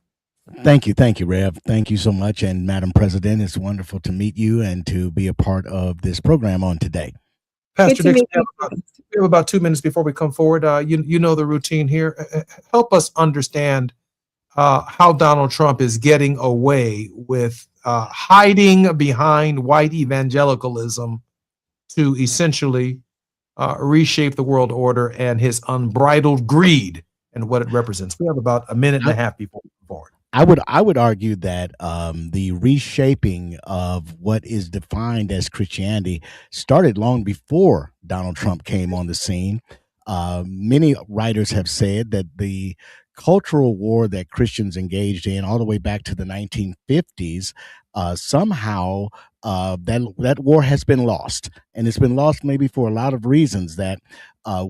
Thank you, Rev. Thank you so much. And Madam President, it's wonderful to meet you and to be a part of this program on today. Pastor Dix, we have about 2 minutes before we come forward. You know the routine here. Help us understand how Donald Trump is getting away with hiding behind white evangelicalism to essentially reshape the world order and his unbridled greed and what it represents. We have about a minute and a half before we move forward. I would argue that the reshaping of what is defined as Christianity started long before Donald Trump came on the scene. Many writers have said that the cultural war that Christians engaged in all the way back to the 1950s, somehow that war has been lost. And it's been lost maybe for a lot of reasons, that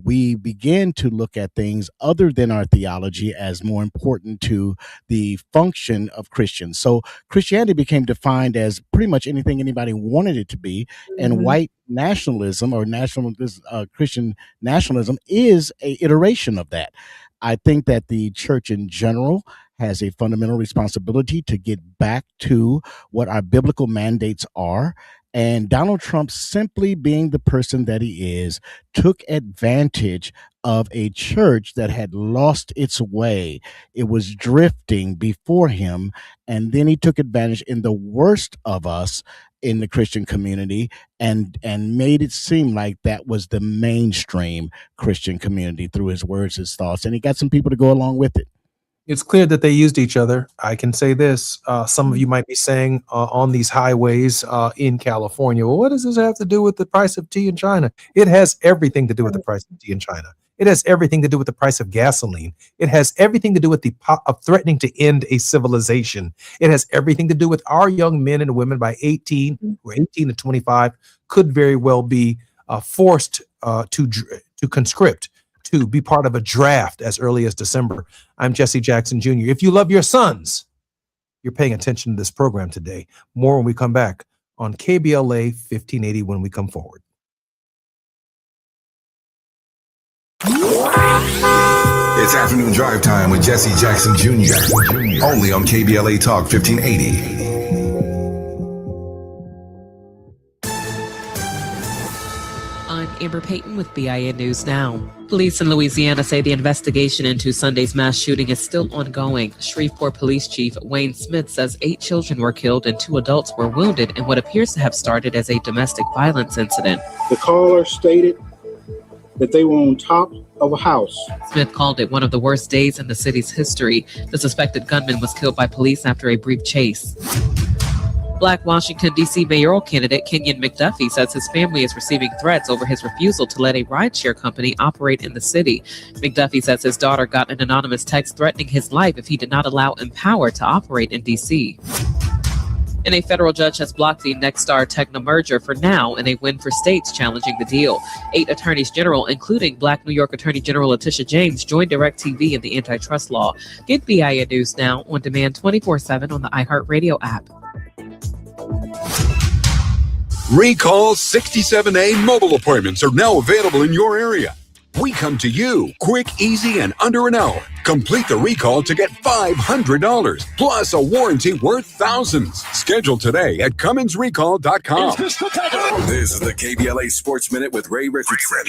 we begin to look at things other than our theology as more important to the function of Christians. So Christianity became defined as pretty much anything anybody wanted it to be. And white nationalism or Christian nationalism is a iteration of that. I think that the church in general has a fundamental responsibility to get back to what our biblical mandates are. And Donald Trump, simply being the person that he is, took advantage of a church that had lost its way. It was drifting before him. And then he took advantage in the worst of us in the Christian community and made it seem like that was the mainstream Christian community through his words, his thoughts. And he got some people to go along with it. It's clear that they used each other. I can say this. Some of you might be saying on these highways in California, well, what does this have to do with the price of tea in China? It has everything to do with the price of tea in China. It has everything to do with the price of gasoline. It has everything to do with of threatening to end a civilization. It has everything to do with our young men and women by 18 or 18 to 25 could very well be forced to conscript, to be part of a draft as early as December. I'm Jesse Jackson Jr. If you love your sons, you're paying attention to this program today. More when we come back on KBLA 1580 when we come forward. It's afternoon drive time with Jesse Jackson Jr. Only on KBLA Talk 1580. I'm Amber Payton with BIN News Now. Police in Louisiana say the investigation into Sunday's mass shooting is still ongoing. Shreveport Police Chief Wayne Smith says 8 children were killed and 2 adults were wounded in what appears to have started as a domestic violence incident. The caller stated that they were on top of a house. Smith called it one of the worst days in the city's history. The suspected gunman was killed by police after a brief chase. Black Washington, D.C. mayoral candidate Kenyon McDuffie says his family is receiving threats over his refusal to let a rideshare company operate in the city. McDuffie says his daughter got an anonymous text threatening his life if he did not allow Empower to operate in D.C. And a federal judge has blocked the Nexstar Tegna merger for now in a win for states challenging the deal. 8 attorneys general, including Black New York Attorney General Letitia James, joined DirecTV in the antitrust law. Get BIN News Now on demand 24/7 on the iHeartRadio app. Recall 67A mobile appointments are now available in your area. We come to you quick, easy, and under an hour. Complete the recall to get $500 plus a warranty worth thousands. Schedule today at CummonsRecall.com. This is the KBLA Sports Minute with Ray Richardson.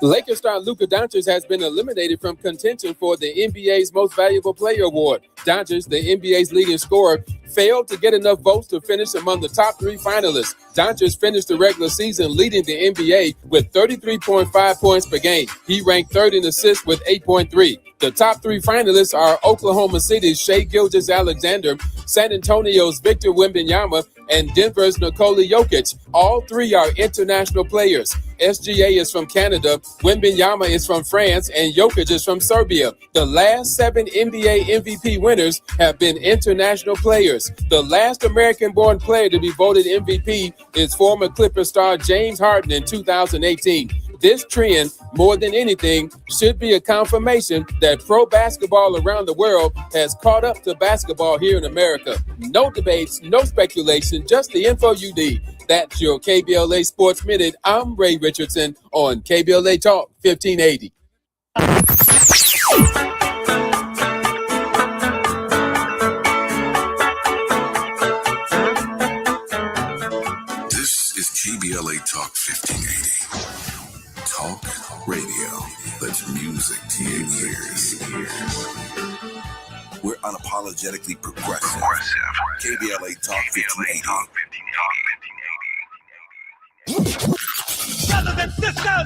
Lakers star Luka Doncic has been eliminated from contention for the NBA's Most Valuable Player award. Doncic, the NBA's leading scorer, failed to get enough votes to finish among the top 3 finalists. Doncic finished the regular season leading the NBA with 33.5 points per game. He ranked 3rd in assists with 8.3. The top 3 finalists are Oklahoma City's Shai Gilgeous-Alexander, San Antonio's Victor Wembanyama, and Denver's Nikola Jokic. All 3 are international players. SGA is from Canada, Wembanyama is from France, and Jokic is from Serbia. The last 7 NBA MVP winners have been international players. The last American-born player to be voted MVP is former Clippers star James Harden in 2018. This trend, more than anything, should be a confirmation that pro basketball around the world has caught up to basketball here in America. No debates, no speculation, just the info you need. That's your KBLA Sports Minute. I'm Ray Richardson on KBLA Talk 1580. This is KBLA Talk 1580. Talk radio that's music to your ears. We're unapologetically progressive. KBLA Talk 1580.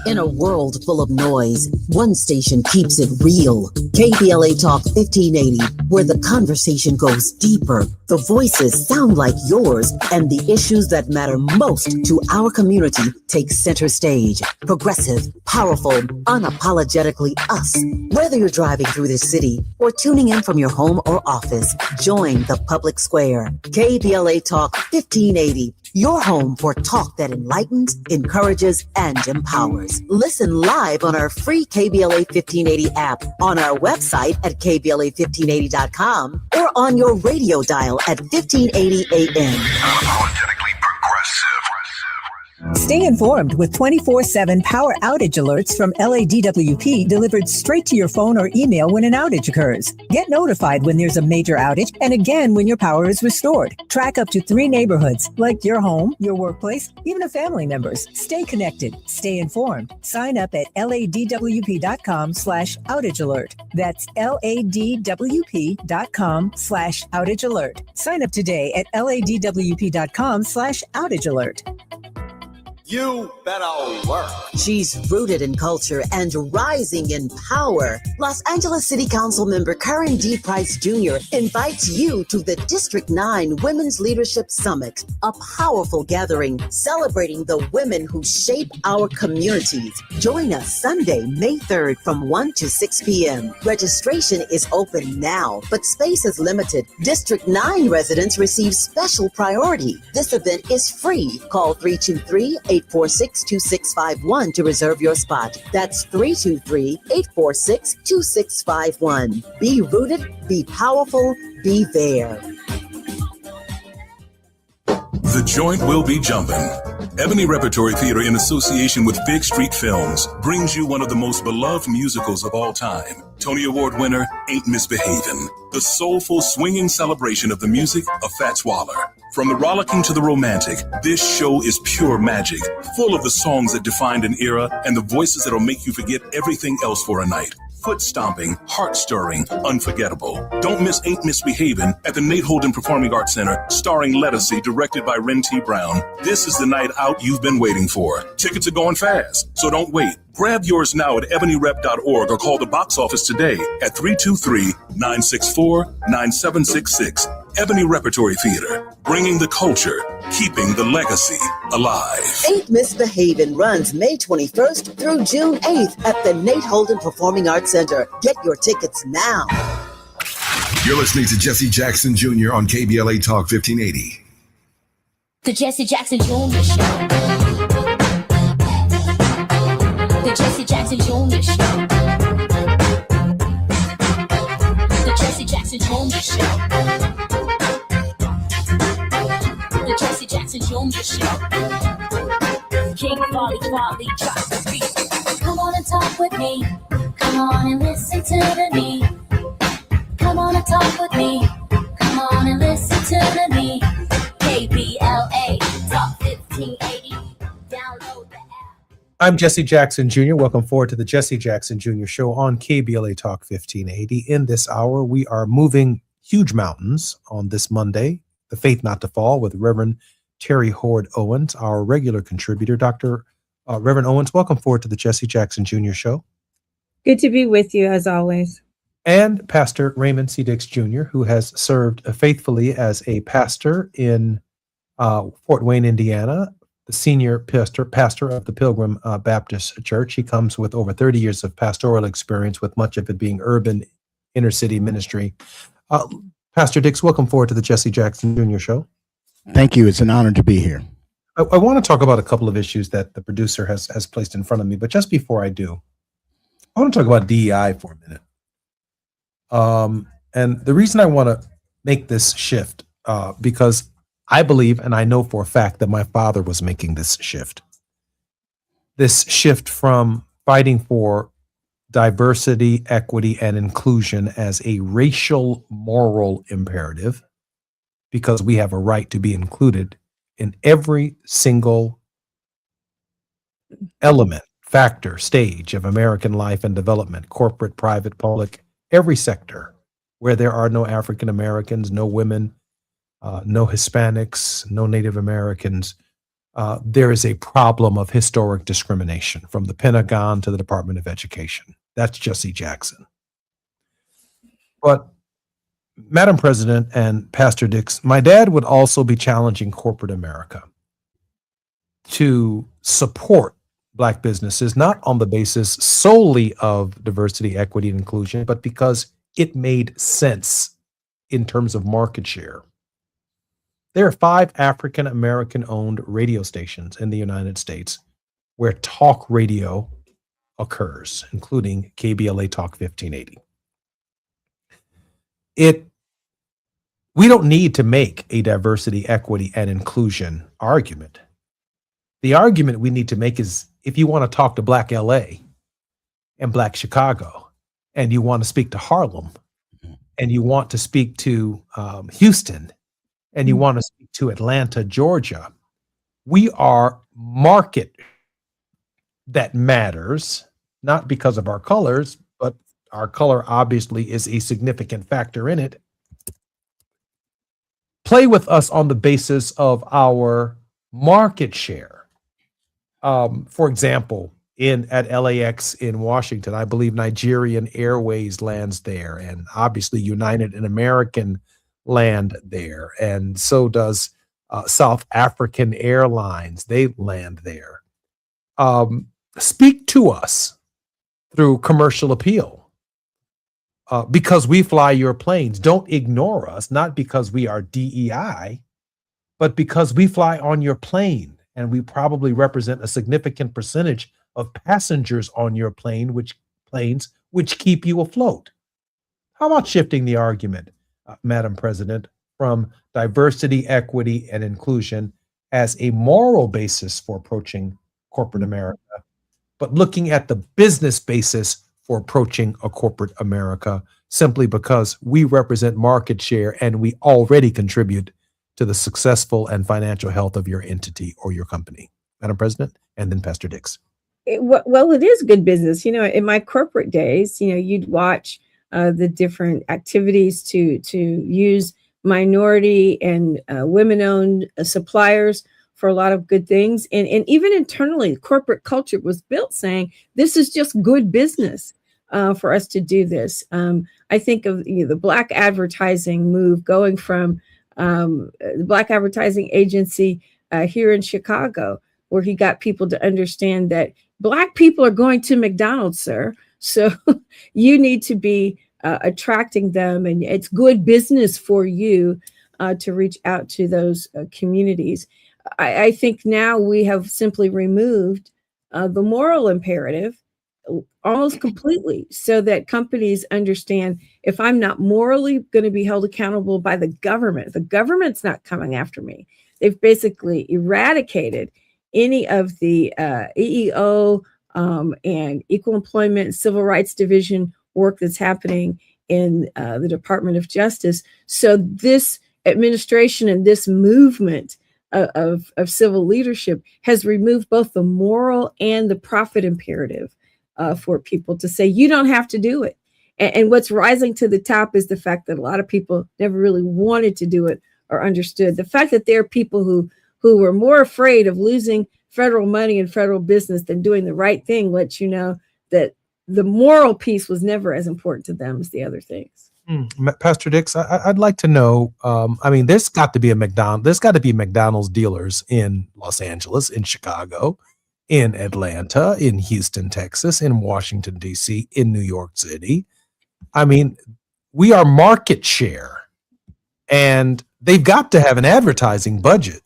In a world full of noise, one station keeps it real. KBLA Talk 1580, where the conversation goes deeper, the voices sound like yours, and the issues that matter most to our community take center stage. Progressive, powerful, unapologetically us. Whether you're driving through the city or tuning in from your home or office, join the public square. KBLA Talk 1580. Your home for talk that enlightens, encourages, and empowers. Listen live on our free KBLA 1580 app, on our website at KBLA1580.com, or on your radio dial at 1580 AM. Unapologetically progressive. Stay informed with 24/7 power outage alerts from LADWP delivered straight to your phone or email when an outage occurs. Get notified when there's a major outage and again when your power is restored. Track up to 3 neighborhoods, like your home, your workplace, even a family member's. Stay connected. Stay informed. Sign up at LADWP.com/outage alert. That's LADWP.com/outage alert. Sign up today at LADWP.com/outage alert. You better work. She's rooted in culture and rising in power. Los Angeles City Council member Karen D. Price Jr. invites you to the District 9 Women's Leadership Summit, a powerful gathering celebrating the women who shape our communities. Join us Sunday, May 3rd from 1 to 6 p.m. Registration is open now, but space is limited. District 9 residents receive special priority. This event is free. Call 323-846-2651 to reserve your spot. That's 323-846-2651. Be rooted, be powerful, be there. The joint will be jumping. Ebony Repertory Theater, in association with Big Street Films, brings you one of the most beloved musicals of all time. Tony Award winner, Ain't Misbehavin'. The soulful, swinging celebration of the music of Fats Waller. From the rollicking to the romantic, this show is pure magic, full of the songs that defined an era and the voices that'll make you forget everything else for a night. Foot stomping, heart stirring, unforgettable. Don't miss Ain't Misbehavin' at the Nate Holden Performing Arts Center, starring Lettucey, directed by Ren T. Brown. This is the night out you've been waiting for. Tickets are going fast, so don't wait. Grab yours now at ebonyrep.org or call the box office today at 323-964-9766. Ebony Repertory Theater, bringing the culture, keeping the legacy alive. Ain't Misbehavin' runs May 21st through June 8th at the Nate Holden Performing Arts Center. Get your tickets now. You're listening to Jesse Jackson Jr. on KBLA Talk 1580. The Jesse Jackson Jr. Show. The Jesse Jackson Jr. Show. The Jesse Jackson Jr. Show. The Jesse Jackson Jr. Show. King Folly drops the beat. Come on and talk with me. Come on and listen to the me. Come on and talk with me. Come on and listen to the me. KBLA Talk 1580. Download the app. I'm Jesse Jackson Jr. Welcome forward to the Jesse Jackson Jr. Show on KBLA Talk 1580. In this hour, we are moving huge mountains on this Monday, The Faith Not to Fall, with Reverend Terry Hord Owens, our regular contributor. Reverend Owens, welcome forward to the Jesse Jackson Jr. Show. Good to be with you as always. And Pastor Raymond C. Dix Jr., who has served faithfully as a pastor in Fort Wayne, Indiana, the senior pastor of the Pilgrim Baptist Church. He comes with over 30 years of pastoral experience, with much of it being urban inner city ministry. Pastor Dix, welcome forward to the Jesse Jackson Jr. Show. Thank you. It's an honor to be here. I want to talk about a couple of issues that the producer has placed in front of me, but just before I do, I want to talk about DEI for a minute. And the reason I want to make this shift, because I believe, and I know for a fact, that my father was making this shift from fighting for diversity, equity, and inclusion as a racial moral imperative, because we have a right to be included in every single element, factor, stage of American life and development, corporate, private, public, every sector where there are no African Americans, no women, no Hispanics, no Native Americans. There is a problem of historic discrimination from the Pentagon to the Department of Education. That's Jesse Jackson. But Madam President and Pastor Dix, my dad would also be challenging corporate America to support Black businesses, not on the basis solely of diversity, equity, and inclusion, but because it made sense in terms of market share. There are 5 African American owned radio stations in the United States where talk radio occurs, including KBLA Talk 1580. We don't need to make a diversity, equity, and inclusion argument. The argument we need to make is, if you want to talk to Black LA and Black Chicago, and you want to speak to Harlem, and you want to speak to Houston, and you want to speak to Atlanta, Georgia, we are market that matters, not because of our colors, but our color obviously is a significant factor in it. Play with us on the basis of our market share. For example, at LAX in Washington, I believe Nigerian Airways lands there, and obviously United and American land there, and so does South African Airlines. They land there. Speak to us through commercial appeal because we fly your planes. Don't ignore us, not because we are DEI, but because we fly on your plane, and we probably represent a significant percentage of passengers on your planes, which keep you afloat. How about shifting the argument, Madam President, from diversity, equity, and inclusion as a moral basis for approaching corporate America, but looking at the business basis for approaching a corporate America, simply because we represent market share and we already contribute to the successful and financial health of your entity or your company. Madam President, and then Pastor Dix. Well, it is good business. In my corporate days, you'd watch the different activities to use minority and women-owned suppliers for a lot of good things. And even internally, corporate culture was built saying, this is just good business for us to do this. I think of the Black advertising move going from the Black advertising agency here in Chicago, where he got people to understand that Black people are going to McDonald's, sir. So you need to be attracting them, and it's good business for you to reach out to those communities. I think now we have simply removed the moral imperative almost completely, so that companies understand, if I'm not morally going to be held accountable by the government's not coming after me. They've basically eradicated any of the EEO and Equal Employment and Civil Rights Division work that's happening in the Department of Justice. So this administration and this movement of civil leadership has removed both the moral and the profit imperative for people to say, you don't have to do it. And what's rising to the top is the fact that a lot of people never really wanted to do it or understood. The fact that there are people who were more afraid of losing federal money and federal business than doing the right thing lets you know that the moral piece was never as important to them as the other things. Pastor Dix, I'd like to know, there's got to be McDonald's dealers in Los Angeles, in Chicago, in Atlanta, in Houston, Texas, in Washington, D.C., in New York City. We are market share, and they've got to have an advertising budget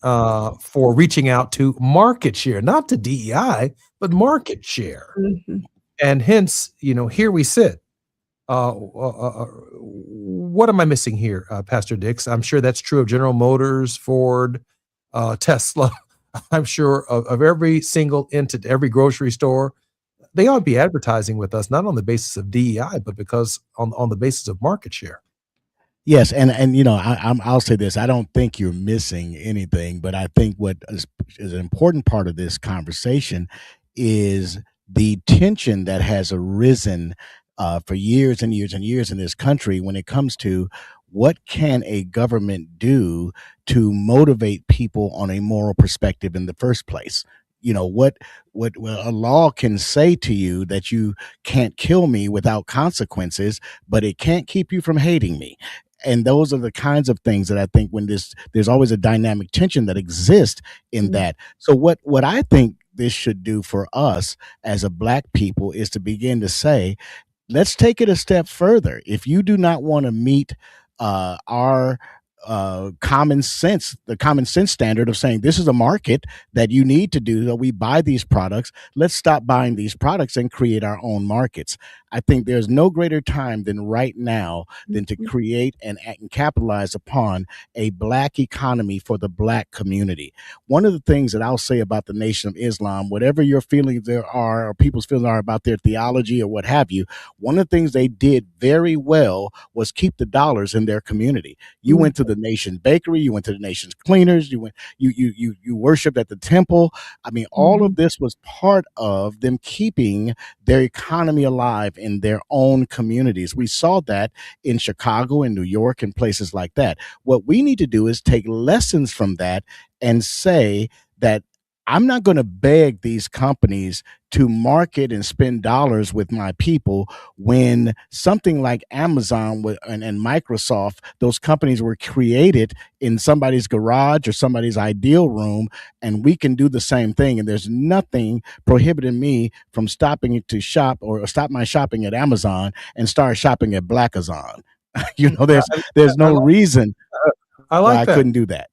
for reaching out to market share, not to DEI, but market share. Mm-hmm. And hence, here we sit. What am I missing here, Pastor Dix? I'm sure that's true of General Motors, Ford, Tesla. I'm sure of every single entity, every grocery store. They ought to be advertising with us, not on the basis of DEI, but because on the basis of market share. Yes, and I'll say this: I don't think you're missing anything, but I think what is an important part of this conversation is the tension that has arisen for years and years and years in this country when it comes to what can a government do to motivate people on a moral perspective in the first place. What a law can say to you that you can't kill me without consequences, but it can't keep you from hating me. And those are the kinds of things that I think there's always a dynamic tension that exists in that. So what I think this should do for us as a Black people is to begin to say, let's take it a step further. If you do not want to meet our the common sense standard of saying this is a market that you need to do, that we buy these products, let's stop buying these products and create our own markets. I think there's no greater time than right now than to create and capitalize upon a Black economy for the Black community. One of the things that I'll say about the Nation of Islam, whatever your feelings there are or people's feelings are about their theology or what have you, one of the things they did very well was keep the dollars in their community. You went to the Nation Bakery, you went to the Nation's Cleaners, you worshiped at the temple. All of this was part of them keeping their economy alive in their own communities. We saw that in Chicago and New York and places like that. What we need to do is take lessons from that and say that I'm not going to beg these companies to market and spend dollars with my people when something like Amazon and Microsoft, those companies were created in somebody's garage or somebody's ideal room, and we can do the same thing. And there's nothing prohibiting me from stopping to shop or stop my shopping at Amazon and start shopping at Blackazon. There's no reason I couldn't do that.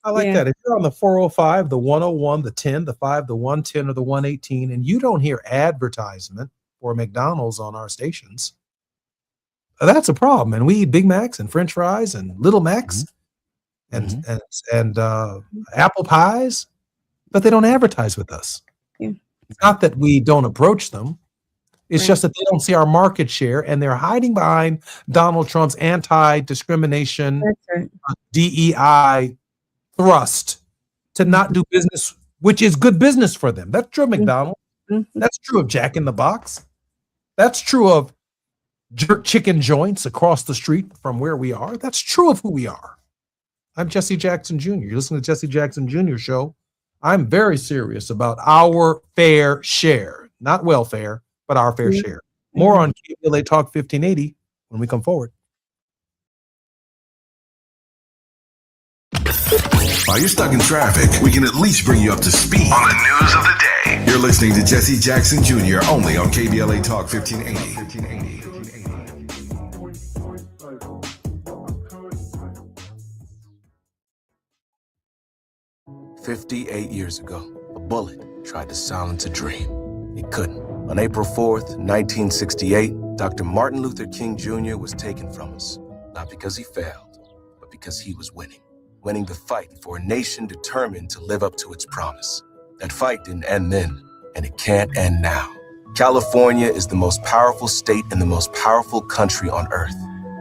I like that. If you're on the 405, the 101, the 10, the 5, the 110, or the 118, and you don't hear advertisement for McDonald's on our stations, that's a problem. And we eat Big Macs and French fries and Little Macs and apple pies, but they don't advertise with us. Yeah. It's not that we don't approach them. It's just that they don't see our market share, and they're hiding behind Donald Trump's anti-discrimination, DEI thrust to not do business, which is good business for them. That's true of McDonald's. That's true of Jack in the Box. That's true of jerk chicken joints across the street from where we are. That's true of who we are. I'm Jesse Jackson Jr. You're listening to Jesse Jackson Jr. Show. I'm very serious about our fair share, not welfare, but our fair share. More on KBLA Talk 1580 when we come forward. While you're stuck in traffic, we can at least bring you up to speed on the news of the day. You're listening to Jesse Jackson Jr. only on KBLA Talk 1580. 58 years ago, a bullet tried to silence a dream. It couldn't. On April 4th, 1968, Dr. Martin Luther King Jr. was taken from us, not because he failed, but because he was winning the fight for a nation determined to live up to its promise. That fight didn't end then, and it can't end now. California is the most powerful state and the most powerful country on earth.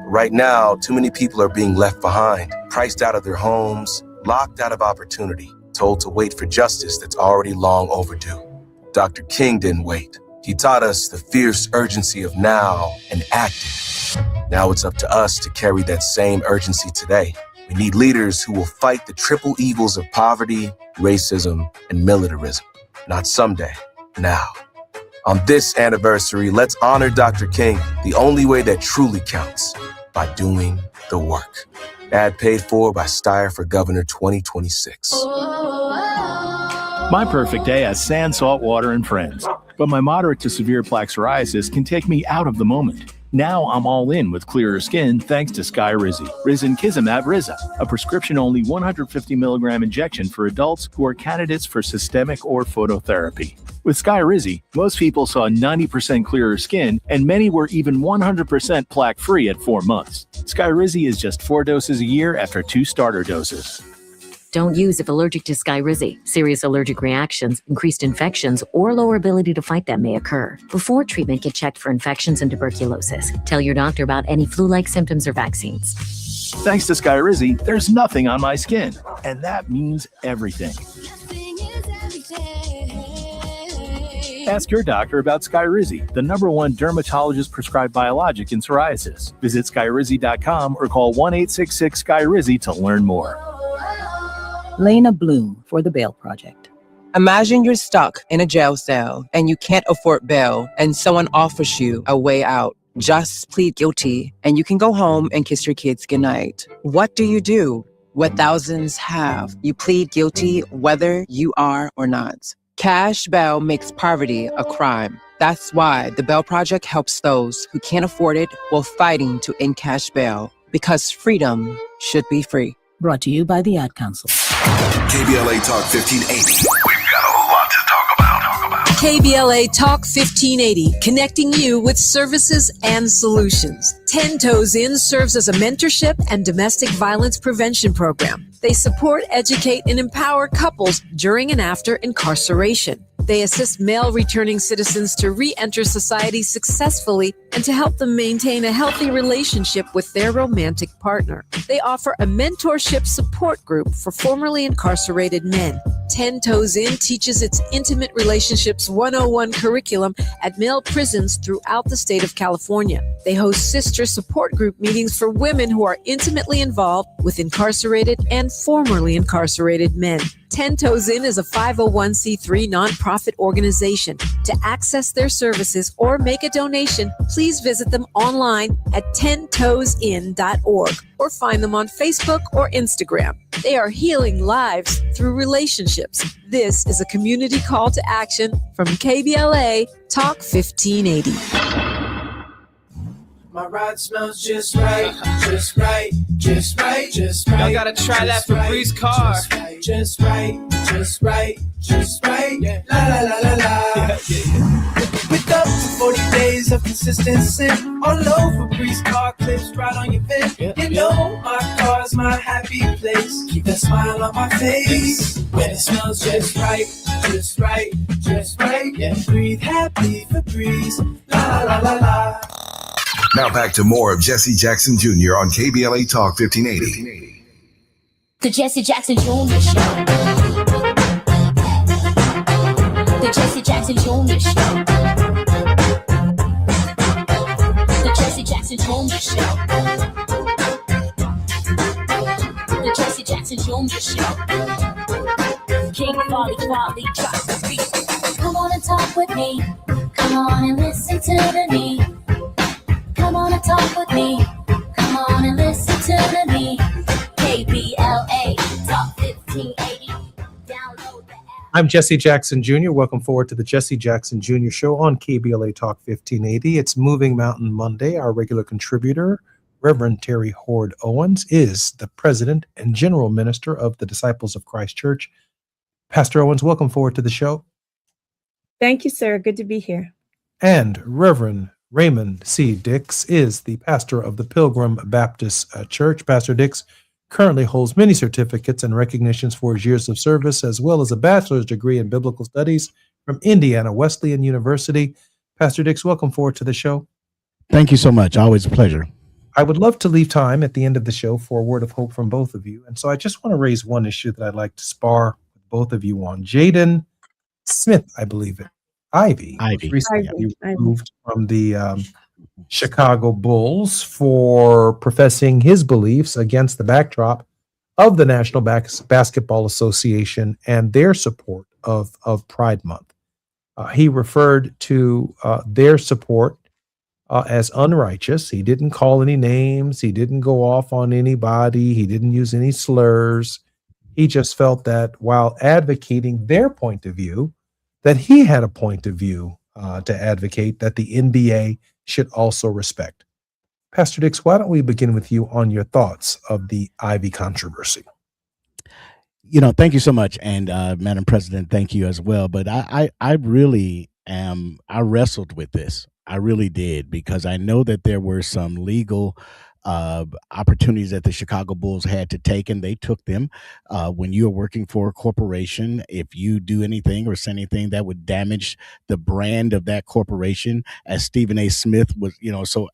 Right now, too many people are being left behind, priced out of their homes, locked out of opportunity, told to wait for justice that's already long overdue. Dr. King didn't wait. He taught us the fierce urgency of now and acted. Now it's up to us to carry that same urgency today. We need leaders who will fight the triple evils of poverty, racism, and militarism. Not someday, now. On this anniversary, let's honor Dr. King the only way that truly counts, by doing the work. Ad paid for by Steyer for Governor 2026. My perfect day has sand, salt water, and friends. But my moderate to severe plaque psoriasis can take me out of the moment. Now I'm all in with clearer skin thanks to Skyrizi. Risankizumab Riza, a prescription-only 150 milligram injection for adults who are candidates for systemic or phototherapy. With Skyrizi, most people saw 90% clearer skin, and many were even 100% plaque-free at 4 months. Skyrizi is just 4 doses a year after 2 starter doses. Don't use if allergic to Skyrizi. Serious allergic reactions, increased infections, or lower ability to fight them may occur. Before treatment, get checked for infections and tuberculosis. Tell your doctor about any flu-like symptoms or vaccines. Thanks to Skyrizi, there's nothing on my skin, and that means everything. Ask your doctor about Skyrizi, the #1 dermatologist-prescribed biologic in psoriasis. Visit Skyrizi.com or call 1-866-SKYRIZI to learn more. Lena Bloom for the Bail Project. Imagine you're stuck in a jail cell and you can't afford bail and someone offers you a way out. Just plead guilty and you can go home and kiss your kids goodnight. What do? What thousands have. You plead guilty whether you are or not. Cash bail makes poverty a crime. That's why the Bail Project helps those who can't afford it while fighting to end cash bail. Because freedom should be free. Brought to you by the Ad Council. KBLA Talk 1580. We've got a whole lot to talk about. KBLA Talk 1580, connecting you with services and solutions. 10 Toes In serves as a mentorship and domestic violence prevention program. They support, educate, and empower couples during and after incarceration. They assist male returning citizens to re-enter society successfully and to help them maintain a healthy relationship with their romantic partner. They offer a mentorship support group for formerly incarcerated men. 10 Toes In teaches its Intimate Relationships 101 curriculum at male prisons throughout the state of California. They host sister support group meetings for women who are intimately involved with incarcerated and formerly incarcerated men. 10 Toes In is a 501c3 nonprofit organization. To access their services or make a donation, please visit them online at 10toesin.org or find them on Facebook or Instagram. They are healing lives through relationships. This is a community call to action from KBLA Talk 1580. My ride smells just right, just right, just right, just right. Y'all gotta try that Febreze car. Just right, just right, just right. La la la la la. With up to 40 days of consistent sin, all over Febreze car clips right on your vent. You know my car's my happy place. Keep that smile on my face when it smells just right, just right, just right. Yeah, breathe happy Febreze. La la la la. Now back to more of Jesse Jackson Jr. on KBLA Talk 1580. The Jesse Jackson Jr. Show. The Jesse Jackson Jr. Show. The Jesse Jackson Jr. Show. The Jesse Jackson Jr. Show. King Folly drops the beat. Come on and talk with me. Come on and listen to the need. Come on and talk with me. Come on and listen to the me. KBLA Talk 1580. Download the app. I'm Jesse Jackson Jr. Welcome forward to the Jesse Jackson Jr. Show on KBLA Talk 1580. It's Moving Mountain Monday. Our regular contributor, Reverend Terry Hord Owens, is the president and general minister of the Disciples of Christ Church. Pastor Owens, welcome forward to the show. Thank you, sir. Good to be here. And Reverend Raymond C. Dix is the pastor of the Pilgrim Baptist Church. Pastor Dix currently holds many certificates and recognitions for his years of service, as well as a bachelor's degree in biblical studies from Indiana Wesleyan University. Pastor Dix, welcome forward to the show. Thank you so much. Always a pleasure. I would love to leave time at the end of the show for a word of hope from both of you. And so I just want to raise one issue that I'd like to spar with both of you on. Jaden Smith, I believe it. Ivy. Recently removed from the Chicago Bulls for professing his beliefs against the backdrop of the National Basketball Association and their support of Pride Month. He referred to their support as unrighteous. He didn't call any names. He didn't go off on anybody. He didn't use any slurs. He just felt that while advocating their point of view, that he had a point of view to advocate that the NBA should also respect. Pastor Dix, why don't we begin with you on your thoughts of the Ivy controversy? Thank you so much. And Madam President, thank you as well. But I really I wrestled with this. I really did, because I know that there were some legal opportunities that the Chicago Bulls had to take, and they took them. When you are working for a corporation, if you do anything or say anything that would damage the brand of that corporation, as Stephen A. Smith was, so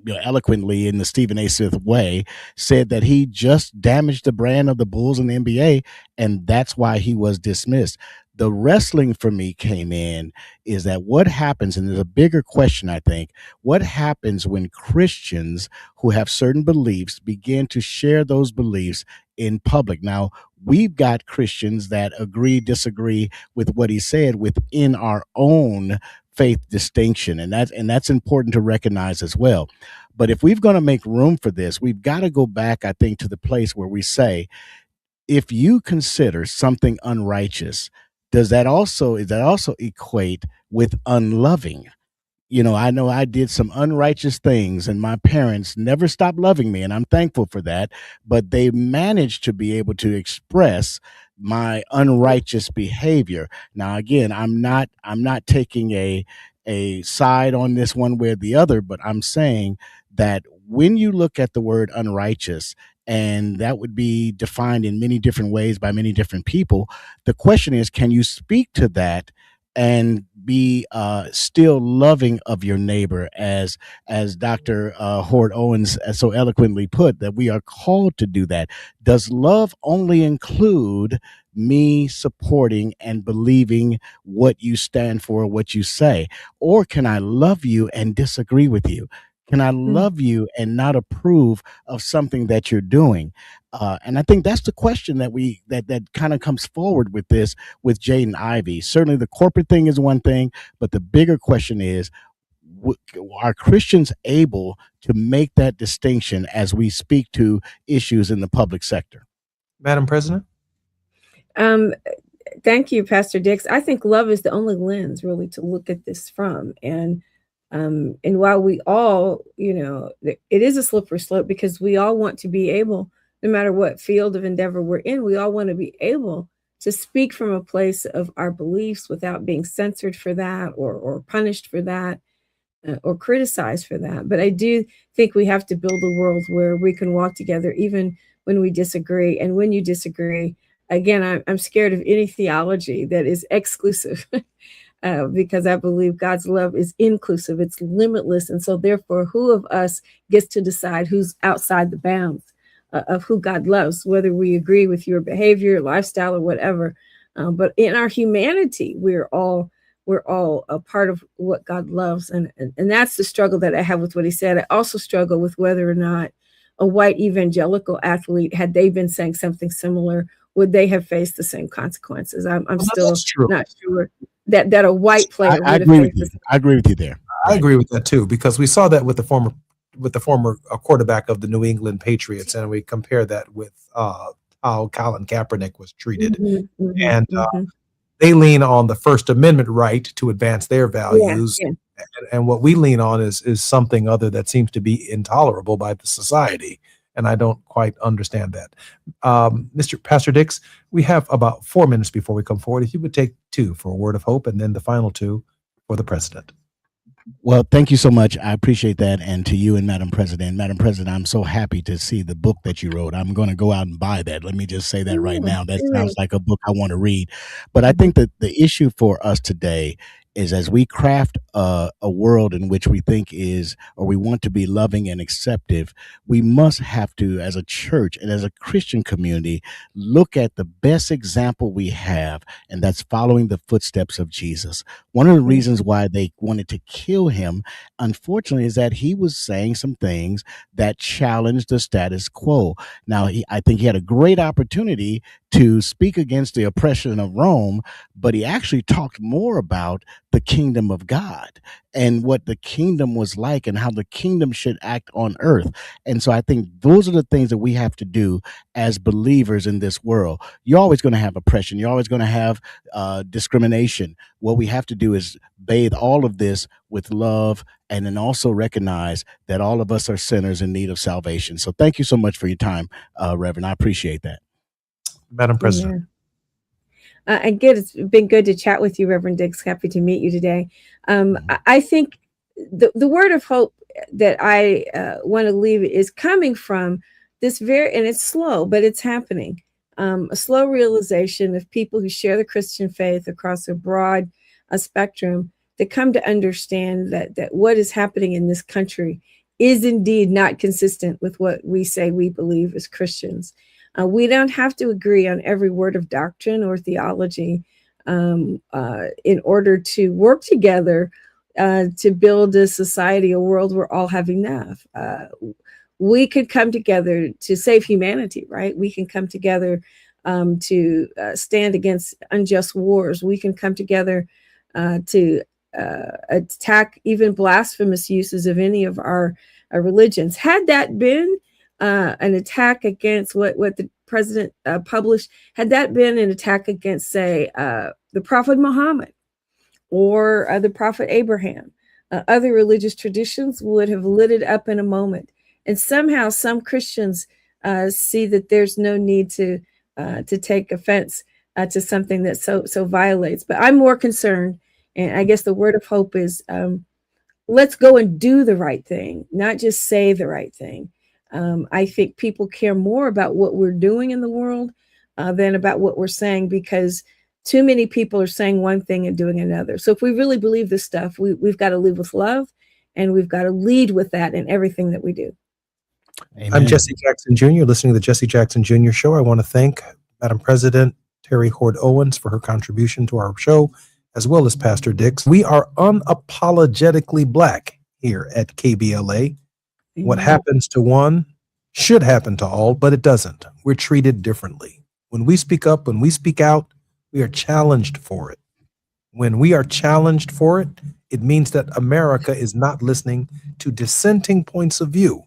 eloquently in the Stephen A. Smith way, said that he just damaged the brand of the Bulls and the NBA, and that's why he was dismissed. The wrestling for me came in is that what happens, and there's a bigger question, I think, what happens when Christians who have certain beliefs begin to share those beliefs in public? Now, we've got Christians that agree, disagree with what he said within our own faith distinction, and that's important to recognize as well. But if we're going to make room for this, we've got to go back, I think, to the place where we say, if you consider something unrighteous, is that also equate with unloving? I know I did some unrighteous things and my parents never stopped loving me, and I'm thankful for that, but they managed to be able to express my unrighteous behavior. Now, again, I'm not taking a side on this one way or the other, but I'm saying that when you look at the word unrighteous, and that would be defined in many different ways by many different people, the question is, can you speak to that and be still loving of your neighbor, as Dr. Hord Owens so eloquently put, that we are called to do that? Does love only include me supporting and believing what you stand for, what you say? Or can I love you and disagree with you? Can I love you and not approve of something that you're doing? And I think that's the question that kind of comes forward with this, with Jaden Ivey. Certainly the corporate thing is one thing, but the bigger question is, are Christians able to make that distinction as we speak to issues in the public sector? Madam President? Thank you, Pastor Dix. I think love is the only lens really to look at this from. And while we all, it is a slippery slope, because we all want to be able, no matter what field of endeavor we're in, we all want to be able to speak from a place of our beliefs without being censored for that or punished for that or criticized for that. But I do think we have to build a world where we can walk together even when we disagree. And when you disagree, again, I'm scared of any theology that is exclusive. Because I believe God's love is inclusive, it's limitless. And so therefore, who of us gets to decide who's outside the bounds of who God loves, whether we agree with your behavior, lifestyle, or whatever. But in our humanity, we're all a part of what God loves. And that's the struggle that I have with what he said. I also struggle with whether or not a white evangelical athlete, had they been saying something similar, would they have faced the same consequences? I'm still not sure that a white player. I agree with you. I agree with you there. I agree with that too, because we saw that with the former quarterback of the New England Patriots, and we compare that with how Colin Kaepernick was treated, and they lean on the First Amendment right to advance their values, and what we lean on is something other that seems to be intolerable by the society. And I don't quite understand that. Mr. Pastor Dix, we have about 4 minutes before we come forward. If you would take 2 for a word of hope, and then the final 2 for the president. Well, thank you so much. I appreciate that. And to you and Madam President. Madam President, I'm so happy to see the book that you wrote. I'm going to go out and buy that. Let me just say that right now. That sounds like a book I want to read. But I think that the issue for us today is, as we craft a world in which we think is, or we want to be loving and acceptive, we must have to, as a church and as a Christian community, look at the best example we have, and that's following the footsteps of Jesus. One of the reasons why they wanted to kill him, unfortunately, is that he was saying some things that challenged the status quo. Now, I think he had a great opportunity to speak against the oppression of Rome, but he actually talked more about the kingdom of God and what the kingdom was like and how the kingdom should act on earth. And so I think those are the things that we have to do as believers in this world. You're always going to have oppression. You're always going to have discrimination. What we have to do is bathe all of this with love, and then also recognize that all of us are sinners in need of salvation. So thank you so much for your time, Reverend. I appreciate that. Madam President. Again, it's been good to chat with you, Reverend Dix. Happy to meet you today. I think the word of hope that I want to leave is coming from this and it's slow, but it's happening. A slow realization of people who share the Christian faith across a broad spectrum that come to understand that what is happening in this country is indeed not consistent with what we say we believe as Christians. We don't have to agree on every word of doctrine or theology in order to work together to build a society, a world where all have enough. We could come together to save humanity, right? We can come together to stand against unjust wars. We can come together to attack even blasphemous uses of any of our religions. Had that been an attack against what the president published, had that been an attack against, say, the Prophet Muhammad or the Prophet Abraham, other religious traditions would have lit it up in a moment. And somehow some Christians see that there's no need to take offense to something that so violates. But I'm more concerned, and I guess the word of hope is let's go and do the right thing, not just say the right thing. I think people care more about what we're doing in the world than about what we're saying, because too many people are saying one thing and doing another. So if we really believe this stuff, we've got to live with love, and we've got to lead with that in everything that we do. Amen. I'm Jesse Jackson Jr., listening to the Jesse Jackson Jr. Show. I want to thank Madam President Terry Hoard Owens for her contribution to our show, as well as Pastor Dix. We are unapologetically Black here at KBLA. What happens to one should happen to all, but it doesn't. We're treated differently. When we speak up, when we speak out, we are challenged for it. When we are challenged for it, it means that America is not listening to dissenting points of view.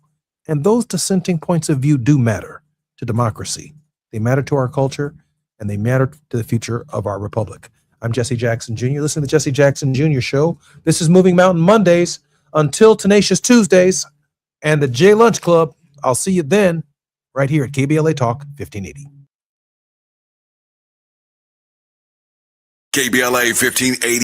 And those dissenting points of view do matter to democracy. They matter to our culture, and they matter to the future of our republic. I'm Jesse Jackson Jr. Listen to the Jesse Jackson Jr. Show. This is Moving Mountain Mondays until Tenacious Tuesdays and the J Lunch Club. I'll see you then, right here at KBLA Talk 1580. KBLA 1580.